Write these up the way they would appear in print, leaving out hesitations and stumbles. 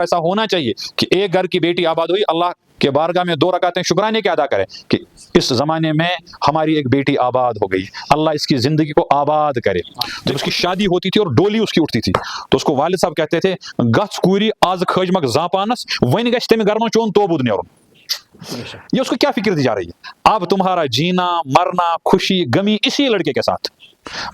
ایسا ہونا چاہیے کہ ایک گھر کی بیٹی آباد ہوئی، اللہ کے بارگاہ میں 2 رکعتیں شکرانے کے ادا کرے کہ اس زمانے میں ہماری ایک بیٹی آباد ہو گئی، اللہ اس کی زندگی کو آباد کرے۔ جب اس کی شادی ہوتی تھی اور ڈولی اس کی اٹھتی تھی تو اس کو والد صاحب کہتے تھے گچ کوری آز کھجمک زاپانس ون گش تمہ گرما چون توبود نیرن۔ یہ اس کو کیا فکر دی جا رہی ہے؟ اب تمہارا جینا مرنا خوشی غمی اسی لڑکے کے ساتھ،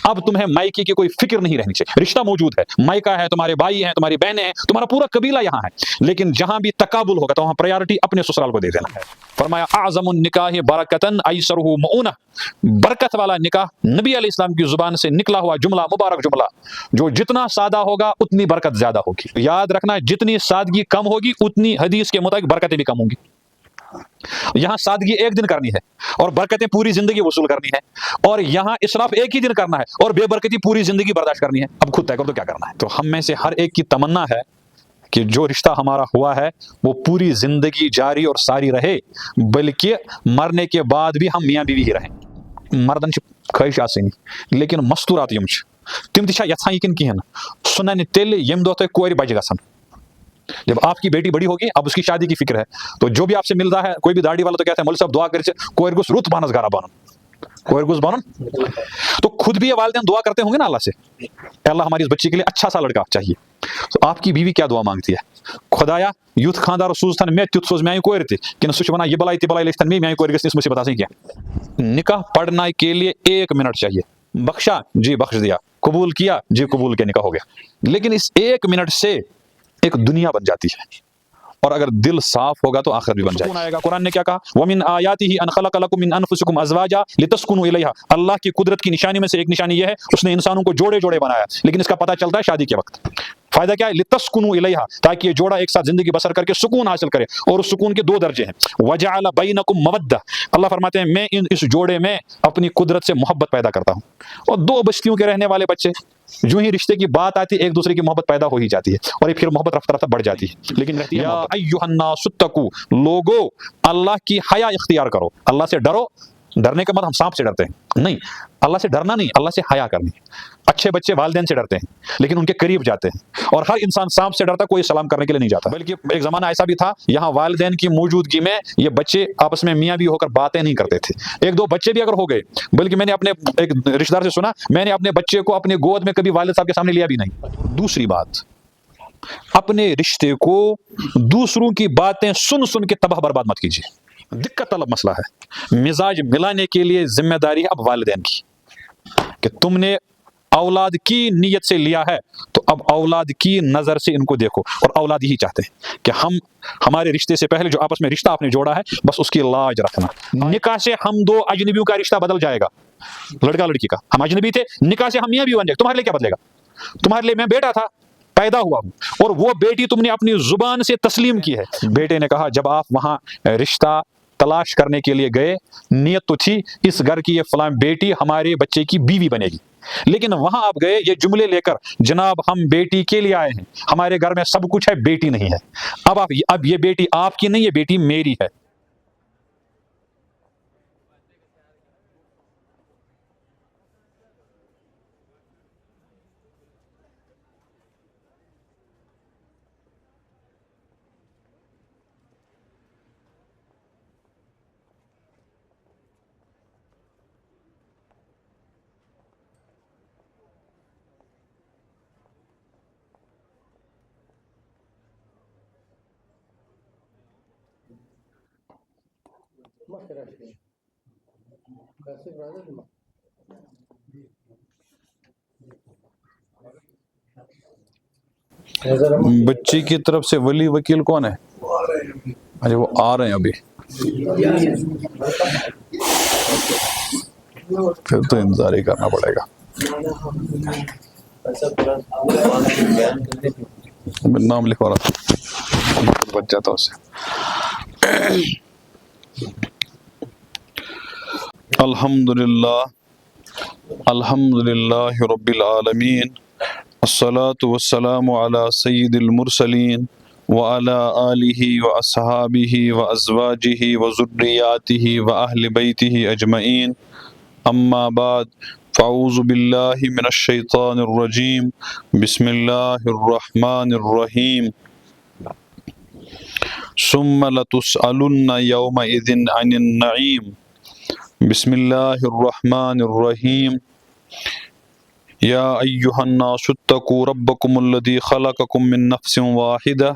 اب تمہیں مائکے کی کوئی فکر نہیں رہنی چاہیے۔ رشتہ موجود ہے، مائکا ہے، تمہارے بھائی ہیں، تمہاری بہنیں ہیں، تمہارا پورا قبیلہ یہاں ہے، لیکن جہاں بھی تقابل ہوگا تو وہاں پریارٹی اپنے سسرال کو دے دینا ہے۔ فرمایا اعظم النکاح برکتن ایسرہ مؤونہ، برکت والا نکاح نبی علیہ السلام کی زبان سے نکلا ہوا جملہ، مبارک جملہ، جو جتنا سادہ ہوگا اتنی برکت زیادہ ہوگی۔ یاد رکھنا جتنی سادگی کم ہوگی اتنی حدیث کے مطابق برکتیں بھی کم ہوں گی۔ یہاں سادگی ایک دن کرنی ہے اور برکتیں پوری زندگی وصول کرنی ہے، اور یہاں اسراف ایک ہی دن کرنا ہے اور بے برکتی پوری زندگی برداشت کرنی ہے۔ اب خود طے کر دو کیا کرنا ہے۔ تو ہم میں سے ہر ایک کی تمنا ہے کہ جو رشتہ ہمارا ہوا ہے وہ پوری زندگی جاری اور ساری رہے، بلکہ مرنے کے بعد بھی ہم میاں بیوی ہی رہیں۔ مردن خواہش آسانی لیکن مستورات یم تم تہ یژھان یہ کن کہین سنن تیل یم دہ تہ کور بچ گژھن۔ جب آپ کی بیٹی بڑی ہوگی اب اس کی شادی کی فکر ہے تو جو بھی آپ سے مل رہا ہے کوئی بھی داڑھی والا تو کہتا ہے مول صاحب دعا کر کور گوس رت بانس گھرا بنن، کور گوس بنن۔ تو خود بھی یہ والدین دعا کرتے ہوں گے نا اللہ سے، اے اللہ ہماری اس بچی کے لیے اچھا سا لڑکا چاہیے۔ تو آپ کی بیوی کیا دعا مانگتی ہے؟ خدایا یوتھ خاندار سوز تھن میں تیت سوز میانہ کور تہ، کن سہ ونان یہ بلائی تہ بلائی لچھ تھن میانہ کور گژھِ اس مصیبت آسن کینٛہہ۔ نکاح پڑھنے کے لیے 1 منٹ چاہیے، بخشا جی بخش دیا، قبول کیا جی قبول کے نکاح ہو گیا۔ لیکن اس 1 منٹ سے ایک دنیا بن جاتی ہے، اور اگر دل صاف ہوگا تو آخرت بھی بن جائے گا۔ قرآن نے کیا کہا؟ وَمِنْ آيَاتِهِ أَنْ خَلَقَ لَكُم مِّنْ أَنفُسِكُمْ أَزْوَاجًا لِتَسْكُنُوا إِلَيْهَا۔ اللہ کی قدرت کی نشانی میں سے ایک نشانی یہ ہے اس نے انسانوں کو جوڑے جوڑے بنایا، لیکن اس کا پتہ چلتا ہے شادی کے وقت۔ فائدہ کیا ہے؟ لِتَسْكُنُوا إِلَيْهَا، تاکہ یہ جوڑا ایک ساتھ زندگی بسر کر کے سکون حاصل کرے، اور اس سکون کے 2 درجے ہیں۔ وَجَعَلَ بَيْنَكُمْ مَوَدَّةً، اللہ فرماتے ہیں میں اس جوڑے میں اپنی قدرت سے محبت پیدا کرتا ہوں۔ اور 2 بستیوں کے رہنے والے بچے، جو ہی رشتے کی بات آتی ہے ایک دوسرے کی محبت پیدا ہو ہی جاتی ہے، اور یہ پھر محبت رفتہ رفتہ بڑھ جاتی ہے، لیکن رہتی ہے یا ایھا الناس اتقوا، لوگو اللہ کی حیا اختیار کرو۔ اللہ سے ڈرو، ڈرنے کا مطلب ہم سانپ سے ڈرتے ہیں نہیں، اللہ سے ڈرنا نہیں، اللہ سے حیا کرنی۔ اچھے بچے والدین سے ڈرتے ہیں لیکن ان کے قریب جاتے ہیں، اور ہر انسان سانپ سے ڈرتا کوئی سلام کرنے کے لیے نہیں جاتا۔ بلکہ ایک زمانہ ایسا بھی تھا یہاں والدین کی موجودگی میں یہ بچے آپس میں میاں بھی ہو کر باتیں نہیں کرتے تھے، 1-2 بچے بھی اگر ہو گئے، بلکہ میں نے اپنے ایک رشتہ دار سے سنا میں نے اپنے بچے کو اپنے گود میں کبھی والد صاحب کے سامنے لیا بھی نہیں۔ دوسری بات، اپنے رشتے کو دوسروں کی باتیں سن سن کے تباہ برباد مت کیجیے، دقت طلب مسئلہ ہے۔ مزاج ملانے کے لیے ذمہ داری ہے اب والدین کی، کہ تم نے اولاد کی نیت سے لیا ہے تو اب اولاد کی نظر سے ان کو دیکھو، اور اولاد یہی چاہتے ہیں کہ ہمارے رشتے سے پہلے جو آپس میں رشتہ آپ نے جوڑا ہے بس اس کی لاج رکھنا۔ نکاح سے ہم 2 اجنبیوں کا رشتہ بدل جائے گا، لڑکا لڑکی کا، ہم اجنبی تھے، نکاح سے ہم میاں بھی بن جائے، تمہارے لیے کیا بدلے گا؟ تمہارے لیے میں بیٹا تھا، پیدا ہوا ہوں، اور وہ بیٹی تم نے اپنی زبان سے تسلیم کی ہے۔ بیٹے نے کہا جب آپ وہاں رشتہ تلاش کرنے کے لیے گئے، نیت تو تھی اس گھر کی یہ فلاں بیٹی ہمارے بچے کی بیوی بنے گی، لیکن وہاں آپ گئے یہ جملے لے کر جناب ہم بیٹی کے لیے آئے ہیں، ہمارے گھر میں سب کچھ ہے، بیٹی نہیں ہے۔ اب یہ بیٹی آپ کی نہیں، یہ بیٹی میری ہے۔ بچی کی طرف سے ولی وکیل کون ہے؟ اچھا وہ آ رہے ہیں ابھی، پھر تو انتظار ہی کرنا پڑے گا۔ نام لکھوا رہا بچ جاتا اس سے۔ الحمدللہ رب العالمین، الصلاة والسلام علی سید المرسلین وعلی آلہ واصحابہ وازواجہ وذریاتہ واہل بیتہ اجمعین، اما بعد، فاعوذ باللہ من الشیطان الرجیم، بسم اللہ الرحمن الرحیم۔ ثم لتسألن يومئذ عن النعيم بسم الله الرحمن الرحيم يا أيها الناس اتقوا ربكم الذي خلقكم من نفس واحدة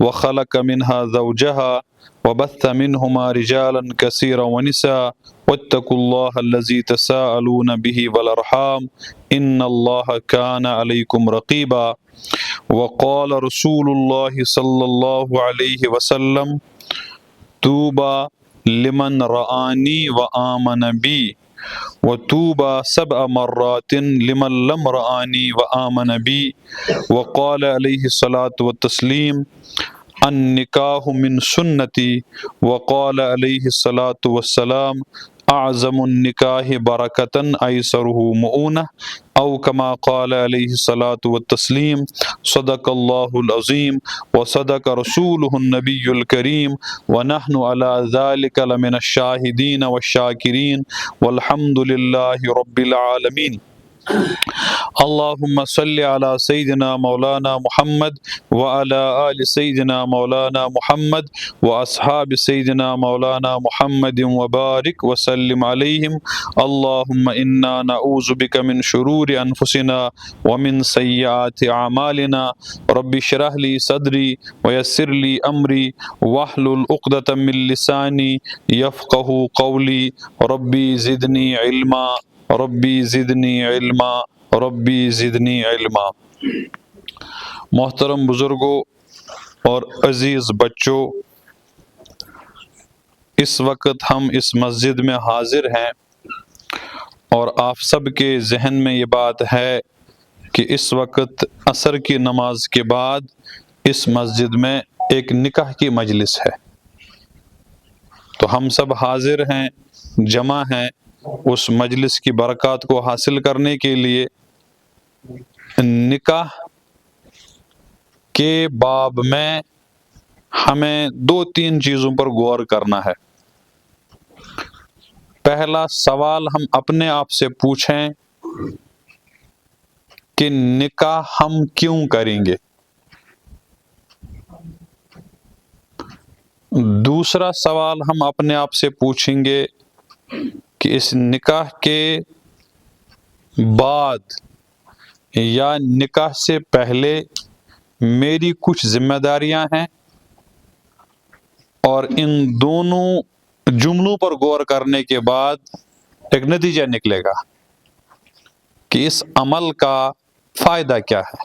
وخلق منها زوجها وبث منهما رجالا كثيرا ونساء واتقوا الله الذي تساءلون به والأرحام إن الله كان عليكم رقيبا وقال رسول الله صلى الله عليه وسلم طوبى لمن رآني وآمن بي وطوبى 7 مرات لمن لم رآني وآمن بي وقال عليه الصلاة والتسليم النکاح من سنتی وقال علیہ الصلاة والسلام اعظم النکاح برکتاً ایسرہ مؤونہ او کما قال علیہ الصلاة والتسلیم صدق اللہ العظیم وصدق رسولہ النبی الکریم ونحن علی ذلک لمن الشاہدین والشاکرین والحمد للہ رب العالمین اللہم صلی علی سیدنا مولانا محمد وعلی آل سیدنا مولانا محمد واصحاب سیدنا مولانا محمد وبارک وسلم علیہم اللہم انا نعوذ بک من شرور انفسنا ومن سیئات اعمالنا رب اشرح لی صدری ویسر لی امری واحلل عقدۃ من لسانی یفقہوا قولی ربی زدنی علما ربی زدنی علما ربی زدنی علما۔ محترم بزرگوں اور عزیز بچوں، اس وقت ہم اس مسجد میں حاضر ہیں اور آپ سب کے ذہن میں یہ بات ہے کہ اس وقت عصر کی نماز کے بعد اس مسجد میں ایک نکاح کی مجلس ہے، تو ہم سب حاضر ہیں، جمع ہیں اس مجلس کی برکات کو حاصل کرنے کے لیے۔ نکاح کے باب میں ہمیں 2-3 چیزوں پر غور کرنا ہے۔ پہلا سوال ہم اپنے آپ سے پوچھیں کہ نکاح ہم کیوں کریں گے؟ دوسرا سوال ہم اپنے آپ سے پوچھیں گے کہ اس نکاح کے بعد یا نکاح سے پہلے میری کچھ ذمہ داریاں ہیں، اور ان دونوں جملوں پر غور کرنے کے بعد ایک نتیجہ نکلے گا کہ اس عمل کا فائدہ کیا ہے۔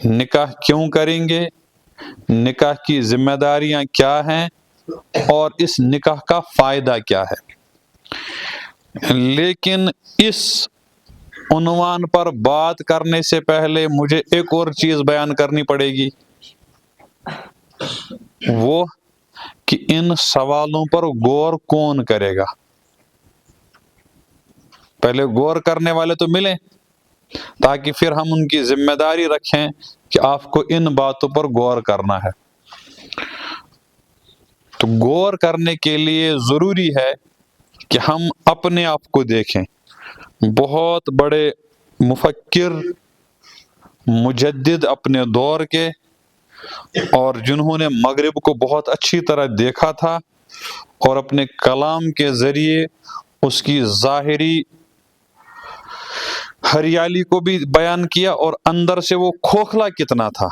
نکاح کیوں کریں گے، نکاح کی ذمہ داریاں کیا ہیں، اور اس نکاح کا فائدہ کیا ہے۔ لیکن اس عنوان پر بات کرنے سے پہلے مجھے ایک اور چیز بیان کرنی پڑے گی، وہ کہ ان سوالوں پر غور کون کرے گا۔ پہلے غور کرنے والے تو ملیں تاکہ پھر ہم ان کی ذمہ داری رکھیں کہ آپ کو ان باتوں پر غور کرنا ہے۔ تو غور کرنے کے لیے ضروری ہے کہ ہم اپنے آپ کو دیکھیں۔ بہت بڑے مفکر، مجدد اپنے دور کے، اور جنہوں نے مغرب کو بہت اچھی طرح دیکھا تھا اور اپنے کلام کے ذریعے اس کی ظاہری ہریالی کو بھی بیان کیا اور اندر سے وہ کھوکھلا کتنا تھا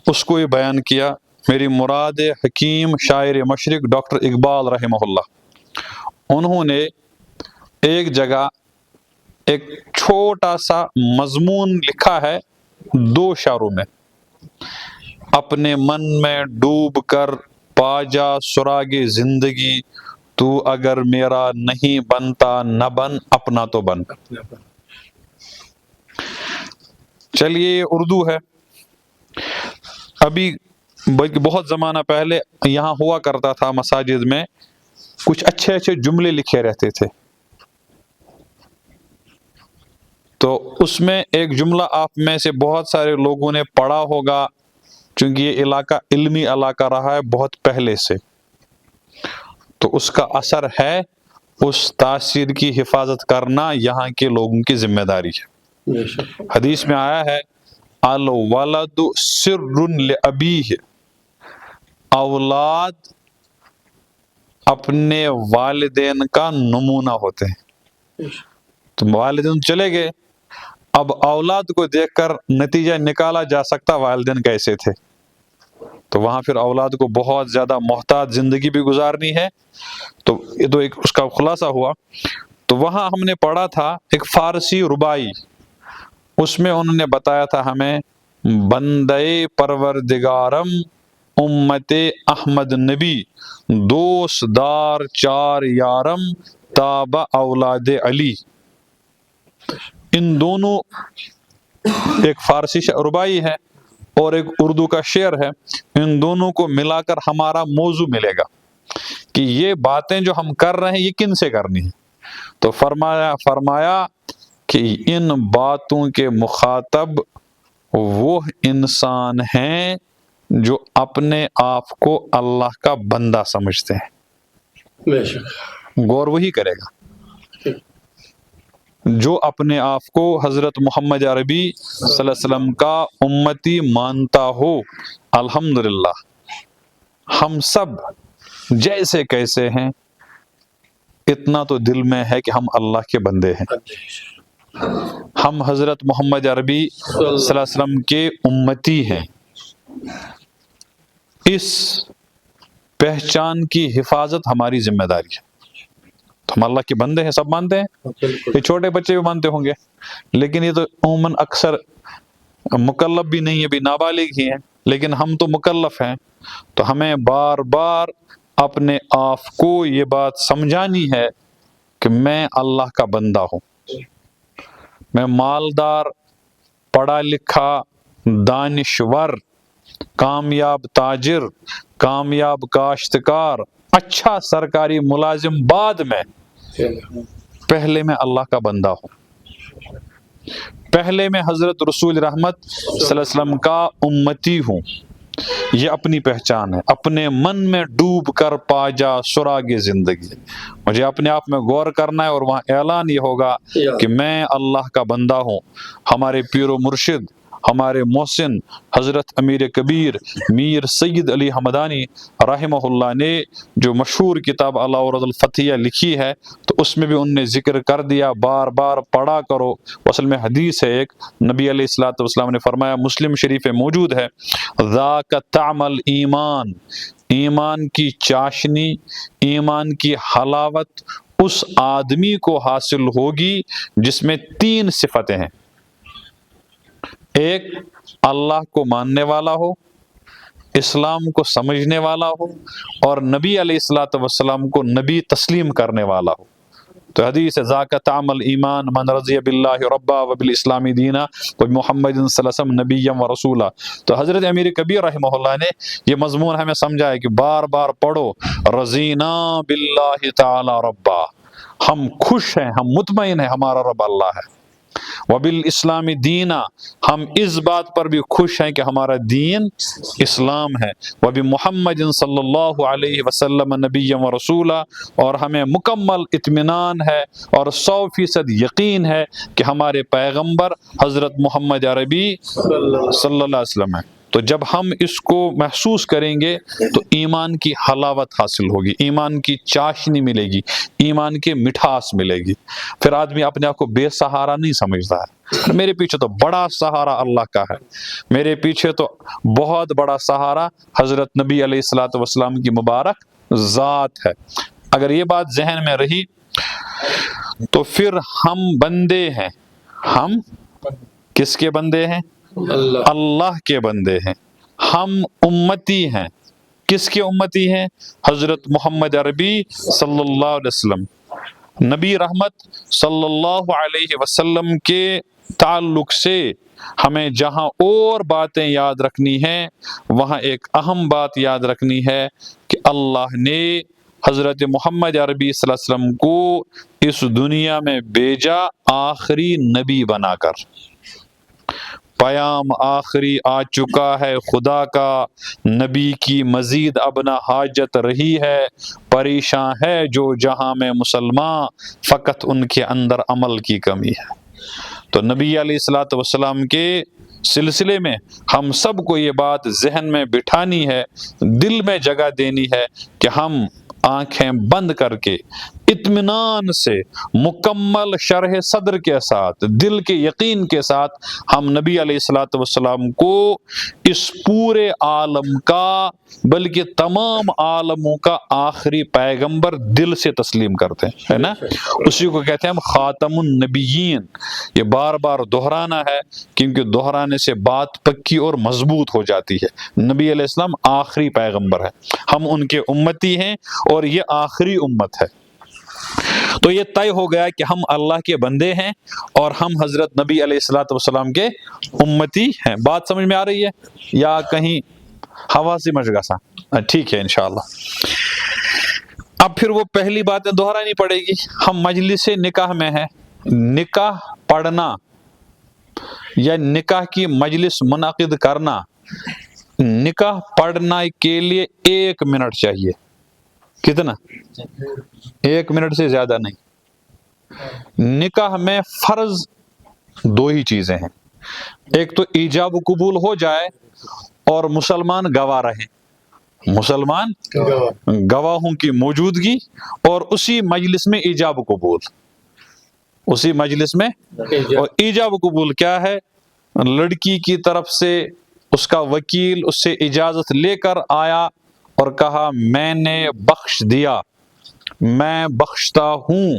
اس کو یہ بیان کیا۔ میری مراد حکیم شاعر مشرق ڈاکٹر اقبال رحمہ اللہ، انہوں نے ایک جگہ ایک چھوٹا سا مضمون لکھا ہے 2 اشاروں میں: اپنے من میں ڈوب کر پا جا سراغ زندگی، تو اگر میرا نہیں بنتا نہ بن، اپنا تو بن۔ چلیے یہ اردو ہے۔ ابھی بلکہ بہت زمانہ پہلے یہاں ہوا کرتا تھا مساجد میں کچھ اچھے اچھے جملے لکھے رہتے تھے، تو اس میں ایک جملہ آپ میں سے بہت سارے لوگوں نے پڑھا ہوگا، چونکہ یہ علاقہ علمی علاقہ رہا ہے بہت پہلے سے، تو اس کا اثر ہے، اس تاثیر کی حفاظت کرنا یہاں کے لوگوں کی ذمہ داری ہے۔ حدیث میں آیا ہے الولد سر لابیہ، اولاد اپنے والدین کا نمونہ ہوتے ہیں. تو والدین چلے گئے، اب اولاد کو دیکھ کر نتیجہ نکالا جا سکتا والدین کیسے تھے. تو وہاں پھر اولاد کو بہت زیادہ محتاط زندگی بھی گزارنی ہے. تو یہ تو ایک اس کا خلاصہ ہوا. تو وہاں ہم نے پڑھا تھا ایک فارسی ربائی، اس میں انہوں نے بتایا تھا ہمیں، بندے پروردگارم امت احمد نبی دوست دار چار یارم تابع اولاد علی. ان دونوں، ایک فارسی ربائی ہے اور ایک اردو کا شعر ہے، ان دونوں کو ملا کر ہمارا موضوع ملے گا کہ یہ باتیں جو ہم کر رہے ہیں یہ کن سے کرنی ہیں. تو فرمایا کہ ان باتوں کے مخاطب وہ انسان ہیں جو اپنے آپ کو اللہ کا بندہ سمجھتے ہیں. غور وہی کرے گا جو اپنے آپ کو حضرت محمد عربی صلی اللہ علیہ وسلم کا امتی مانتا ہو. الحمدللہ ہم سب جیسے کیسے ہیں، اتنا تو دل میں ہے کہ ہم اللہ کے بندے ہیں. ہم حضرت محمد عربی صلی اللہ علیہ وسلم کے امتی ہیں. اس پہچان کی حفاظت ہماری ذمہ داری ہے. تو ہم اللہ کے بندے ہیں، سب مانتے ہیں. یہ چھوٹے بچے بھی مانتے ہوں گے، لیکن یہ تو عموماً اکثر مکلف بھی نہیں ہے، بھی نابالغ ہی ہیں، لیکن ہم تو مکلف ہیں. تو ہمیں بار بار اپنے آپ کو یہ بات سمجھانی ہے کہ میں اللہ کا بندہ ہوں. میں مالدار، پڑھا لکھا، دانشور، کامیاب تاجر، کامیاب کاشتکار، اچھا سرکاری ملازم بعد میں، پہلے میں اللہ کا بندہ ہوں. پہلے میں حضرت رسول رحمت صلی اللہ علیہ وسلم کا امتی ہوں. یہ اپنی پہچان ہے. اپنے من میں ڈوب کر پا جا سراغ زندگی. مجھے اپنے آپ میں غور کرنا ہے اور وہاں اعلان یہ ہوگا کہ میں اللہ کا بندہ ہوں. ہمارے پیر و مرشد، ہمارے محسن حضرت امیر کبیر میر سید علی حمدانی رحمہ اللہ نے جو مشہور کتاب العورۃ الفتحیہ لکھی ہے، تو اس میں بھی ان نے ذکر کر دیا، بار بار پڑھا کرو. اصل میں حدیث ہے ایک، نبی علیہ الصلوۃ والسلام نے فرمایا، مسلم شریف میں موجود ہے، ذاک طعم الایمان، ایمان کی چاشنی، ایمان کی حلاوت اس آدمی کو حاصل ہوگی جس میں 3 صفتیں ہیں. ایک، اللہ کو ماننے والا ہو، اسلام کو سمجھنے والا ہو، اور نبی علیہ الصلوۃ والسلام کو نبی تسلیم کرنے والا ہو. تو حدیث ہے، ذاک طعم الایمان من رضی باللہ ربا وبالاسلام دینا وبمحمد صلی اللہ علیہ وسلم نبیا ورسولا. تو حضرت امیر کبیر رحمہ اللہ نے یہ مضمون ہمیں سمجھایا کہ بار بار پڑھو، رضینا باللہ تعالی ربا، ہم خوش ہیں، ہم مطمئن ہیں ہمارا رب اللہ ہے. وبالاسلام دینا، ہم اس بات پر بھی خوش ہیں کہ ہمارا دین اسلام ہے. وبمحمد صلی اللہ علیہ وسلم نبی و رسولا، اور ہمیں مکمل اطمینان ہے اور 100% یقین ہے کہ ہمارے پیغمبر حضرت محمد عربی صلی اللہ علیہ وسلم ہے. تو جب ہم اس کو محسوس کریں گے تو ایمان کی حلاوت حاصل ہوگی، ایمان کی چاشنی ملے گی، ایمان کی مٹھاس ملے گی. پھر آدمی اپنے آپ کو بے سہارا نہیں سمجھتا ہے. میرے پیچھے تو بڑا سہارا اللہ کا ہے، میرے پیچھے تو بہت بڑا سہارا حضرت نبی علیہ الصلوۃ والسلام کی مبارک ذات ہے. اگر یہ بات ذہن میں رہی تو پھر ہم بندے ہیں. ہم کس کے بندے ہیں؟ اللہ کے بندے ہیں. ہم امتی ہیں. کس کے امتی ہیں؟ حضرت محمد عربی صلی اللہ علیہ وسلم. نبی رحمت صلی اللہ علیہ وسلم کے تعلق سے ہمیں جہاں اور باتیں یاد رکھنی ہیں، وہاں ایک اہم بات یاد رکھنی ہے کہ اللہ نے حضرت محمد عربی صلی اللہ علیہ وسلم کو اس دنیا میں بھیجا آخری نبی بنا کر. پیام آخری آ چکا ہے خدا کا، نبی کی مزید اب نہ حاجت رہی ہے. پریشاں ہے جو جہاں میں مسلمان، فقط ان کے اندر عمل کی کمی ہے. تو نبی علیہ الصلوۃ والسلام کے سلسلے میں ہم سب کو یہ بات ذہن میں بٹھانی ہے، دل میں جگہ دینی ہے کہ ہم آنکھیں بند کر کے اطمینان سے، مکمل شرح صدر کے ساتھ، دل کے یقین کے ساتھ ہم نبی علیہ الصلوۃ والسلام کو اس پورے عالم کا بلکہ تمام عالموں کا آخری پیغمبر دل سے تسلیم کرتے ہیں، ہے نا؟ اسی کو کہتے ہیں ہم خاتم النبیین۔ یہ بار بار دہرانا ہے کیونکہ دہرانے سے بات پکی اور مضبوط ہو جاتی ہے۔ نبی علیہ السلام آخری پیغمبر ہے، ہم ان کے امتی ہیں اور یہ آخری امت ہے۔ تو یہ طے ہو گیا کہ ہم اللہ کے بندے ہیں اور ہم حضرت نبی علیہ الصلوۃ والسلام کے امتی ہیں۔ بات سمجھ میں آ رہی ہے یا کہیں ہوا سے مچ گسا؟ ٹھیک ہے انشاءاللہ۔ اب پھر وہ پہلی باتیں دہرانی پڑے گی۔ ہم مجلس نکاح میں ہیں، نکاح پڑھنا یا نکاح کی مجلس منعقد کرنا، نکاح پڑھنے کے لیے 1 منٹ چاہیے۔ کتنا؟ 1 منٹ سے زیادہ نہیں۔ نکاح میں فرض 2 ہی چیزیں ہیں، ایک تو ایجاب و قبول ہو جائے اور مسلمان گواہ رہیں، مسلمان گواہوں کی موجودگی اور اسی مجلس میں ایجاب و قبول، اسی مجلس میں۔ اور ایجاب و قبول کیا ہے؟ لڑکی کی طرف سے اس کا وکیل اس سے اجازت لے کر آیا اور کہا میں نے بخش دیا، میں بخشتا ہوں۔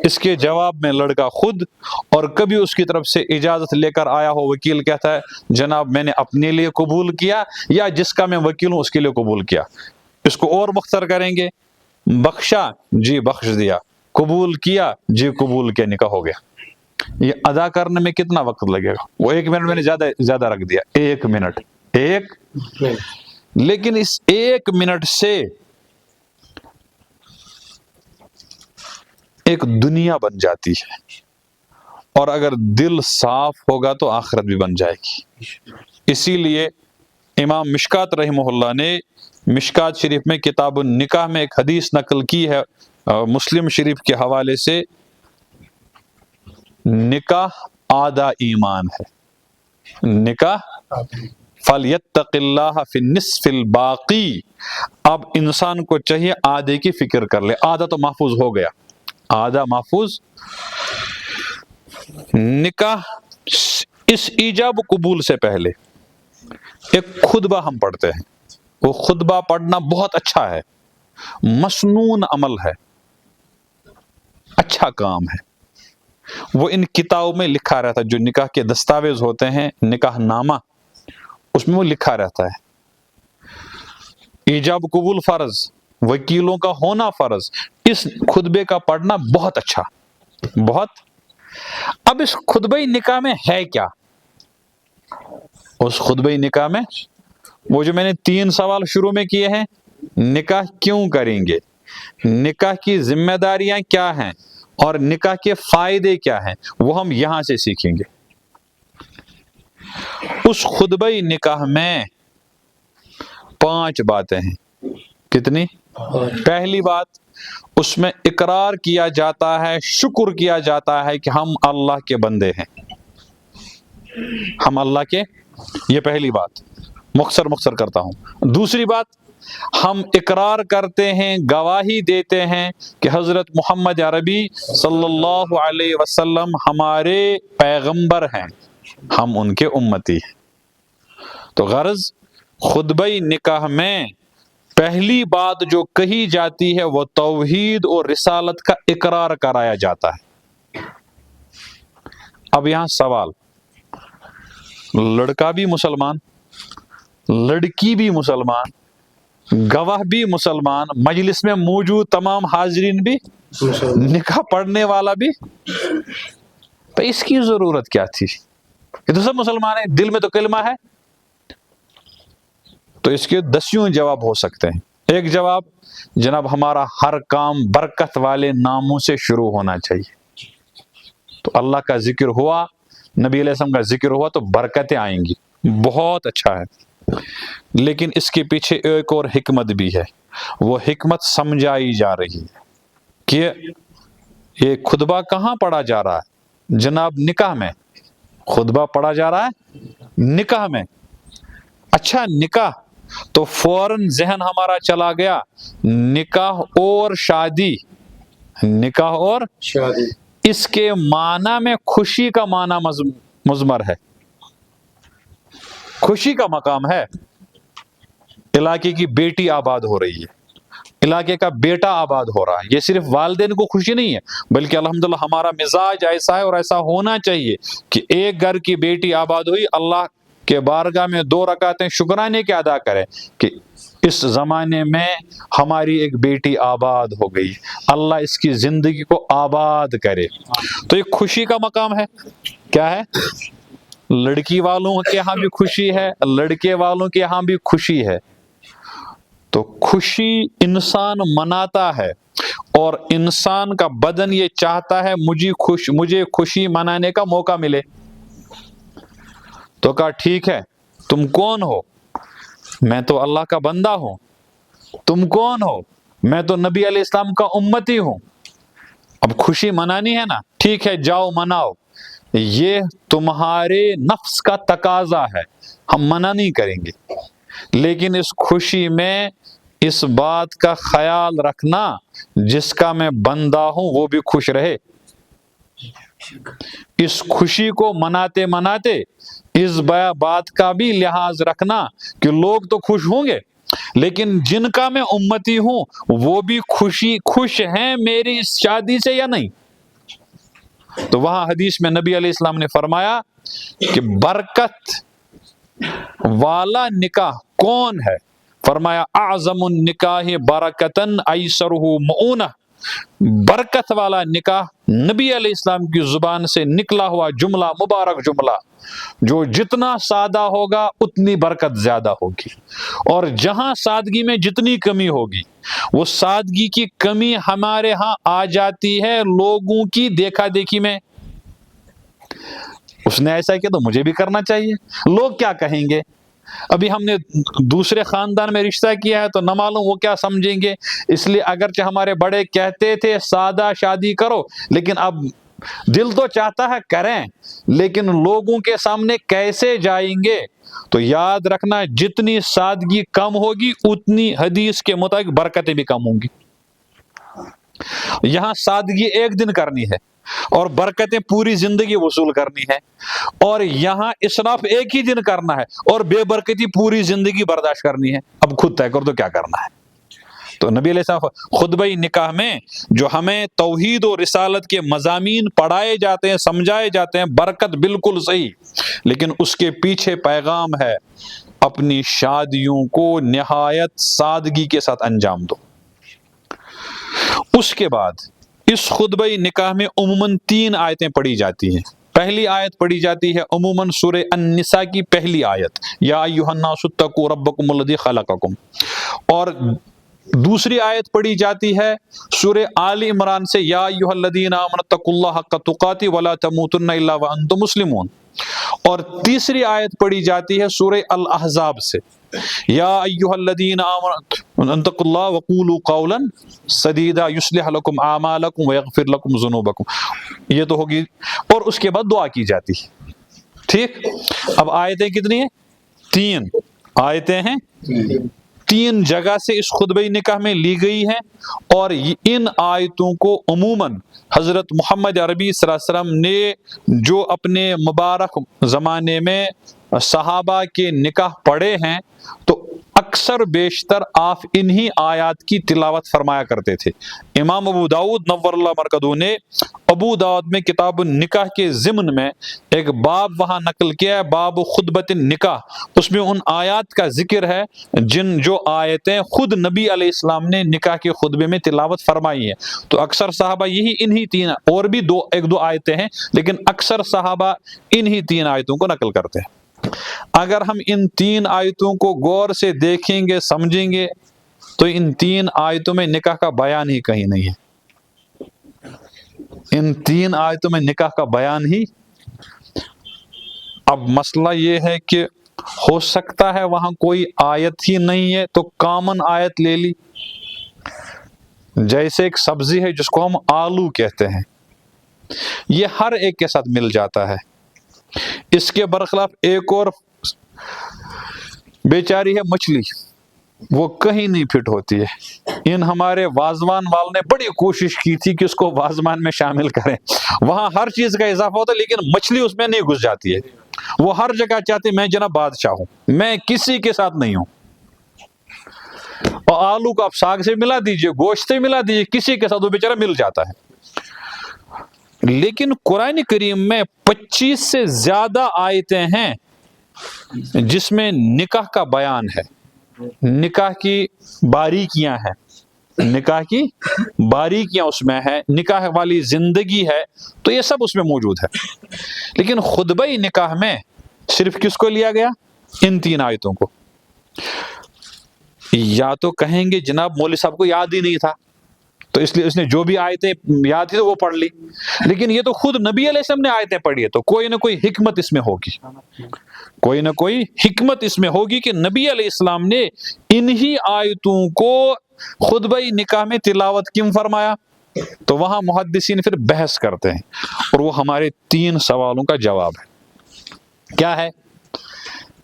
اس کے جواب میں لڑکا خود اور کبھی اس کی طرف سے اجازت لے کر آیا ہو، وکیل کہتا ہے جناب میں نے اپنے لیے قبول کیا یا جس کا میں وکیل ہوں اس کے لیے قبول کیا۔ اس کو اور مختصر کریں گے، بخشا جی بخش دیا، قبول کیا جی قبول کیا، نکاح ہو گیا۔ یہ ادا کرنے میں کتنا وقت لگے گا؟ وہ 1 منٹ میں نے زیادہ رکھ دیا، 1 منٹ، 1 لیکن اس 1 منٹ سے ایک دنیا بن جاتی ہے، اور اگر دل صاف ہوگا تو آخرت بھی بن جائے گی۔ اسی لیے امام مشکات رحمہ اللہ نے مشکات شریف میں کتاب النکاح میں ایک حدیث نقل کی ہے مسلم شریف کے حوالے سے، نکاح آدھا ایمان ہے، نکاح فَلْيَتَّقِ اللَّهَ فِي النِّصْفِ الْبَاقِي۔ اب انسان کو چاہیے آدھے کی فکر کر لے، آدھا تو محفوظ ہو گیا، آدھا محفوظ۔ نکاح اس ایجاب قبول سے پہلے ایک خطبہ ہم پڑھتے ہیں، وہ خطبہ پڑھنا بہت اچھا ہے، مسنون عمل ہے، اچھا کام ہے۔ وہ ان کتابوں میں لکھا رہتا ہے، جو نکاح کے دستاویز ہوتے ہیں، نکاح نامہ، اس میں وہ لکھا رہتا ہے۔ ایجاب قبول فرض، وکیلوں کا ہونا فرض، اس خطبے کا پڑھنا بہت اچھا، بہت۔ اب اس خطبہ نکاح میں ہے کیا؟ اس خطبہ نکاح میں وہ جو میں نے 3 سوال شروع میں کیے ہیں، نکاح کیوں کریں گے، نکاح کی ذمہ داریاں کیا ہیں اور نکاح کے فائدے کیا ہیں، وہ ہم یہاں سے سیکھیں گے۔ اس خطبہ نکاح میں 5 باتیں ہیں۔ کتنی؟ پہلی بات، اس میں اقرار کیا جاتا ہے، شکر کیا جاتا ہے کہ ہم اللہ کے بندے ہیں، ہم اللہ کے، یہ پہلی بات، مختصر کرتا ہوں۔ دوسری بات، ہم اقرار کرتے ہیں، گواہی دیتے ہیں کہ حضرت محمد عربی صلی اللہ علیہ وسلم ہمارے پیغمبر ہیں، ہم ان کے امتی ہیں۔ تو غرض خطبہ نکاح میں پہلی بات جو کہی جاتی ہے وہ توحید اور رسالت کا اقرار کرایا جاتا ہے۔ اب یہاں سوال، لڑکا بھی مسلمان، لڑکی بھی مسلمان، گواہ بھی مسلمان، مجلس میں موجود تمام حاضرین بھی، نکاح پڑھنے والا بھی، تو اس کی ضرورت کیا تھی؟ یہ تو سب مسلمان ہیں، دل میں تو کلمہ ہے۔ تو اس کے 10 جواب ہو سکتے ہیں۔ ایک جواب، جناب ہمارا ہر کام برکت والے ناموں سے شروع ہونا چاہیے۔ تو اللہ کا ذکر ہوا، نبی علیہ السلام کا ذکر ہوا تو برکتیں آئیں گی، بہت اچھا ہے۔ لیکن اس کے پیچھے ایک اور حکمت بھی ہے، وہ حکمت سمجھائی جا رہی ہے کہ یہ خطبہ کہاں پڑھا جا رہا ہے؟ جناب نکاح میں، خطبہ پڑھا جا رہا ہے نکاح میں. اچھا نکاح تو فوراً ذہن ہمارا چلا گیا نکاح اور شادی. نکاح اور شادی. اس کے معنی میں خوشی کا معنی مضمر ہے, خوشی کا مقام ہے. علاقے کی بیٹی آباد ہو رہی ہے, علاقے کا بیٹا آباد ہو رہا ہے. یہ صرف والدین کو خوشی نہیں ہے بلکہ الحمدللہ ہمارا مزاج ایسا ہے اور ایسا ہونا چاہیے کہ ایک گھر کی بیٹی آباد ہوئی, اللہ کے بارگاہ میں 2 رکعتیں شکرانے کے ادا کرے کہ اس زمانے میں ہماری ایک بیٹی آباد ہو گئی, اللہ اس کی زندگی کو آباد کرے. تو یہ خوشی کا مقام ہے. کیا ہے؟ لڑکی والوں کے یہاں بھی خوشی ہے, لڑکے والوں کے یہاں بھی خوشی ہے. تو خوشی انسان مناتا ہے اور انسان کا بدن یہ چاہتا ہے مجھے خوشی منانے کا موقع ملے. تو کہا ٹھیک ہے, تم کون ہو؟ میں تو اللہ کا بندہ ہوں. تم کون ہو؟ میں تو نبی علیہ السلام کا امتی ہوں. اب خوشی منانی ہے نا, ٹھیک ہے جاؤ مناؤ. یہ تمہارے نفس کا تقاضا ہے, ہم منع نہیں کریں گے, لیکن اس خوشی میں اس بات کا خیال رکھنا جس کا میں بندہ ہوں وہ بھی خوش رہے. اس خوشی کو مناتے مناتے اس بات کا بھی لحاظ رکھنا کہ لوگ تو خوش ہوں گے لیکن جن کا میں امتی ہوں وہ بھی خوش ہیں میری اس شادی سے یا نہیں. تو وہاں حدیث میں نبی علیہ السلام نے فرمایا کہ برکت والا نکاح کون ہے؟ فرمایا اعظم النکاح برکتن ایسرہ مؤونہ. برکت والا نکاح نبی علیہ السلام کی زبان سے نکلا ہوا جملہ, مبارک جملہ, جو جتنا سادہ ہوگا اتنی برکت زیادہ ہوگی, اور جہاں سادگی میں جتنی کمی ہوگی وہ سادگی کی کمی ہمارے ہاں آ جاتی ہے لوگوں کی دیکھا دیکھی میں. اس نے ایسا کیا تو مجھے بھی کرنا چاہیے, لوگ کیا کہیں گے؟ ابھی ہم نے دوسرے خاندان میں رشتہ کیا ہے تو نہ معلوم وہ کیا سمجھیں گے. اس لیے اگرچہ ہمارے بڑے کہتے تھے سادہ شادی کرو, لیکن اب دل تو چاہتا ہے کریں, لیکن لوگوں کے سامنے کیسے جائیں گے؟ تو یاد رکھنا جتنی سادگی کم ہوگی اتنی حدیث کے مطابق برکتیں بھی کم ہوں گی. یہاں سادگی ایک دن کرنی ہے اور برکتیں پوری زندگی وصول کرنی ہے, اور یہاں اسراف ایک ہی دن کرنا ہے اور بے برکتی پوری زندگی برداشت کرنی ہے. اب خود طے کر دو کیا کرنا ہے. تو نبی علیہ السلام خطبہ نکاح میں جو ہمیں توحید و رسالت کے مضامین پڑھائے جاتے ہیں, سمجھائے جاتے ہیں, برکت بالکل صحیح, لیکن اس کے پیچھے پیغام ہے اپنی شادیوں کو نہایت سادگی کے ساتھ انجام دو. اس کے بعد اس خطبہ نکاح میں عموماً 3 آیتیں پڑھی جاتی ہیں. پہلی آیت پڑھی جاتی ہے عموماً سورہ النساء کی پہلی آیت, یا ایھا الناس اتقوا ربکم الذی خلقکم, اور دوسری آیت پڑھی جاتی ہے سورہ آل عمران سے, یا ایھا الذین آمنوا اتقوا اللہ حق تقاتہ ولا تموتن الا وانتم مسلمون, اور تیسری آیت پڑھی جاتی ہے سورہ الاحزاب سے, یا ایھا الذین آمنوا اتقوا اللہ وقولوا قولا سدیدا یصلح لکم اعمالکم ویغفر لکم ذنوبکم. یہ تو ہوگی, اور اس کے بعد دعا کی جاتی ہے. ٹھیک, اب آیتیں کتنی ہیں؟ 3 آیتیں ہیں, 3 جگہ سے اس خطبہ نکاح میں لی گئی ہیں, اور ان آیتوں کو عموماً حضرت محمد عربی صلی اللہ علیہ وسلم نے جو اپنے مبارک زمانے میں صحابہ کے نکاح پڑھے ہیں تو اکثر بیشتر آپ انہی آیات کی تلاوت فرمایا کرتے تھے. امام ابو داؤد نور اللہ مرکزہ نے ابو داؤد میں کتاب النکاح کے ضمن میں ایک باب وہاں نقل کیا ہے, باب خطبۃ النکاح. اس میں ان آیات کا ذکر ہے جو آیتیں خود نبی علیہ السلام نے نکاح کے خطبے میں تلاوت فرمائی ہیں. تو اکثر صحابہ انہی 3, اور بھی 1-2 آیتیں ہیں, لیکن اکثر صحابہ انہی 3 آیتوں کو نقل کرتے ہیں. اگر ہم ان 3 آیتوں کو غور سے دیکھیں گے, سمجھیں گے, تو ان 3 آیتوں میں نکاح کا بیان ہی کہیں نہیں ہے. ان 3 آیتوں میں نکاح کا بیان ہی. اب مسئلہ یہ ہے کہ ہو سکتا ہے وہاں کوئی آیت ہی نہیں ہے تو کامن آیت لے لی. جیسے ایک سبزی ہے جس کو ہم آلو کہتے ہیں, یہ ہر ایک کے ساتھ مل جاتا ہے, اس کے برخلاف ایک اور بیچاری ہے مچھلی، وہ کہیں نہیں فٹ ہوتی ہے۔ ان ہمارے وازوان والوں نے بڑی کوشش کی تھی کہ اس کو وازوان میں شامل کریں، وہاں ہر چیز کا اضافہ ہوتا ہے لیکن مچھلی اس میں نہیں گھس جاتی ہے۔ وہ ہر جگہ چاہتی میں جناب بادشاہ ہوں، میں کسی کے ساتھ نہیں ہوں۔ اور آلو کو آپ ساگ سے ملا دیجئے، گوشت سے ملا دیجئے، کسی کے ساتھ وہ بیچارہ مل جاتا ہے۔ لیکن قرآن کریم میں 25 سے زیادہ آیتیں ہیں جس میں نکاح کا بیان ہے، نکاح کی باریکیاں ہیں، نکاح کی باریکیاں اس میں ہے، نکاح والی زندگی ہے، تو یہ سب اس میں موجود ہے۔ لیکن خطبہ نکاح میں صرف کس کو لیا گیا؟ ان 3 آیتوں کو۔ یا تو کہیں گے جناب مولوی صاحب کو یاد ہی نہیں تھا تو اس لیے اس نے جو بھی آیتیں یاد تھی تو وہ پڑھ لی، لیکن یہ تو خود نبی علیہ السلام نے آیتیں پڑھی ہے، تو کوئی نہ کوئی حکمت اس میں ہوگی، کوئی نہ کوئی حکمت اس میں ہوگی کہ نبی علیہ السلام نے انہی آیتوں کو خطبہ نکاح میں تلاوت کیوں فرمایا؟ تو وہاں محدثین پھر بحث کرتے ہیں، اور وہ ہمارے 3 سوالوں کا جواب ہے۔ کیا ہے؟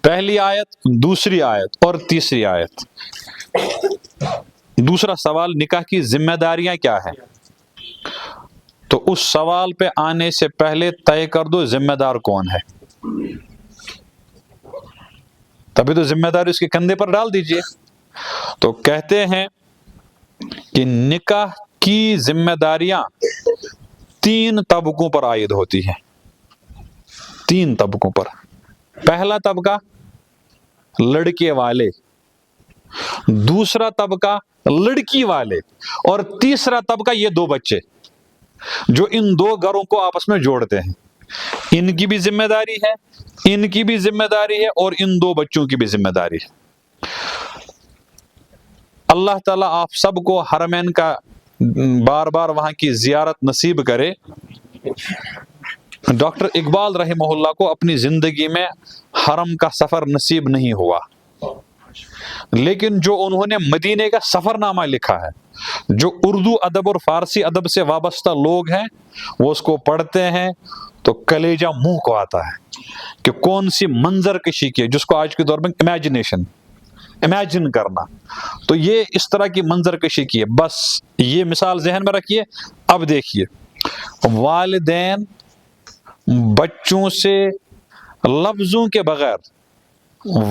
پہلی آیت، دوسری آیت اور تیسری آیت۔ دوسرا سوال، نکاح کی ذمہ داریاں کیا ہیں؟ تو اس سوال پہ آنے سے پہلے طے کر دو ذمہ دار کون ہے، تبھی تو ذمہ داری اس کے کندھے پر ڈال دیجئے۔ تو کہتے ہیں کہ نکاح کی ذمہ داریاں 3 طبقوں پر عائد ہوتی ہیں، 3 طبقوں پر۔ پہلا طبقہ لڑکے والے، دوسرا طبقہ لڑکی والے، اور تیسرا طبقہ یہ 2 بچے جو ان 2 گھروں کو آپس میں جوڑتے ہیں۔ ان کی بھی ذمہ داری ہے، ان کی بھی ذمہ داری ہے، اور ان 2 بچوں کی بھی ذمہ داری ہے۔ اللہ تعالیٰ آپ سب کو حرمین کا بار بار وہاں کی زیارت نصیب کرے۔ ڈاکٹر اقبال رحمہ اللہ کو اپنی زندگی میں حرم کا سفر نصیب نہیں ہوا، لیکن جو انہوں نے مدینے کا سفر نامہ لکھا ہے، جو اردو ادب اور فارسی ادب سے وابستہ لوگ ہیں وہ اس کو پڑھتے ہیں تو کلیجہ منہ کو آتا ہے کہ کون سی منظر کشی کی ہے، جس کو آج کے دور میں امیجن کرنا، تو یہ اس طرح کی منظر کشی کی ہے۔ بس یہ مثال ذہن میں رکھیے۔ اب دیکھیے، والدین بچوں سے لفظوں کے بغیر،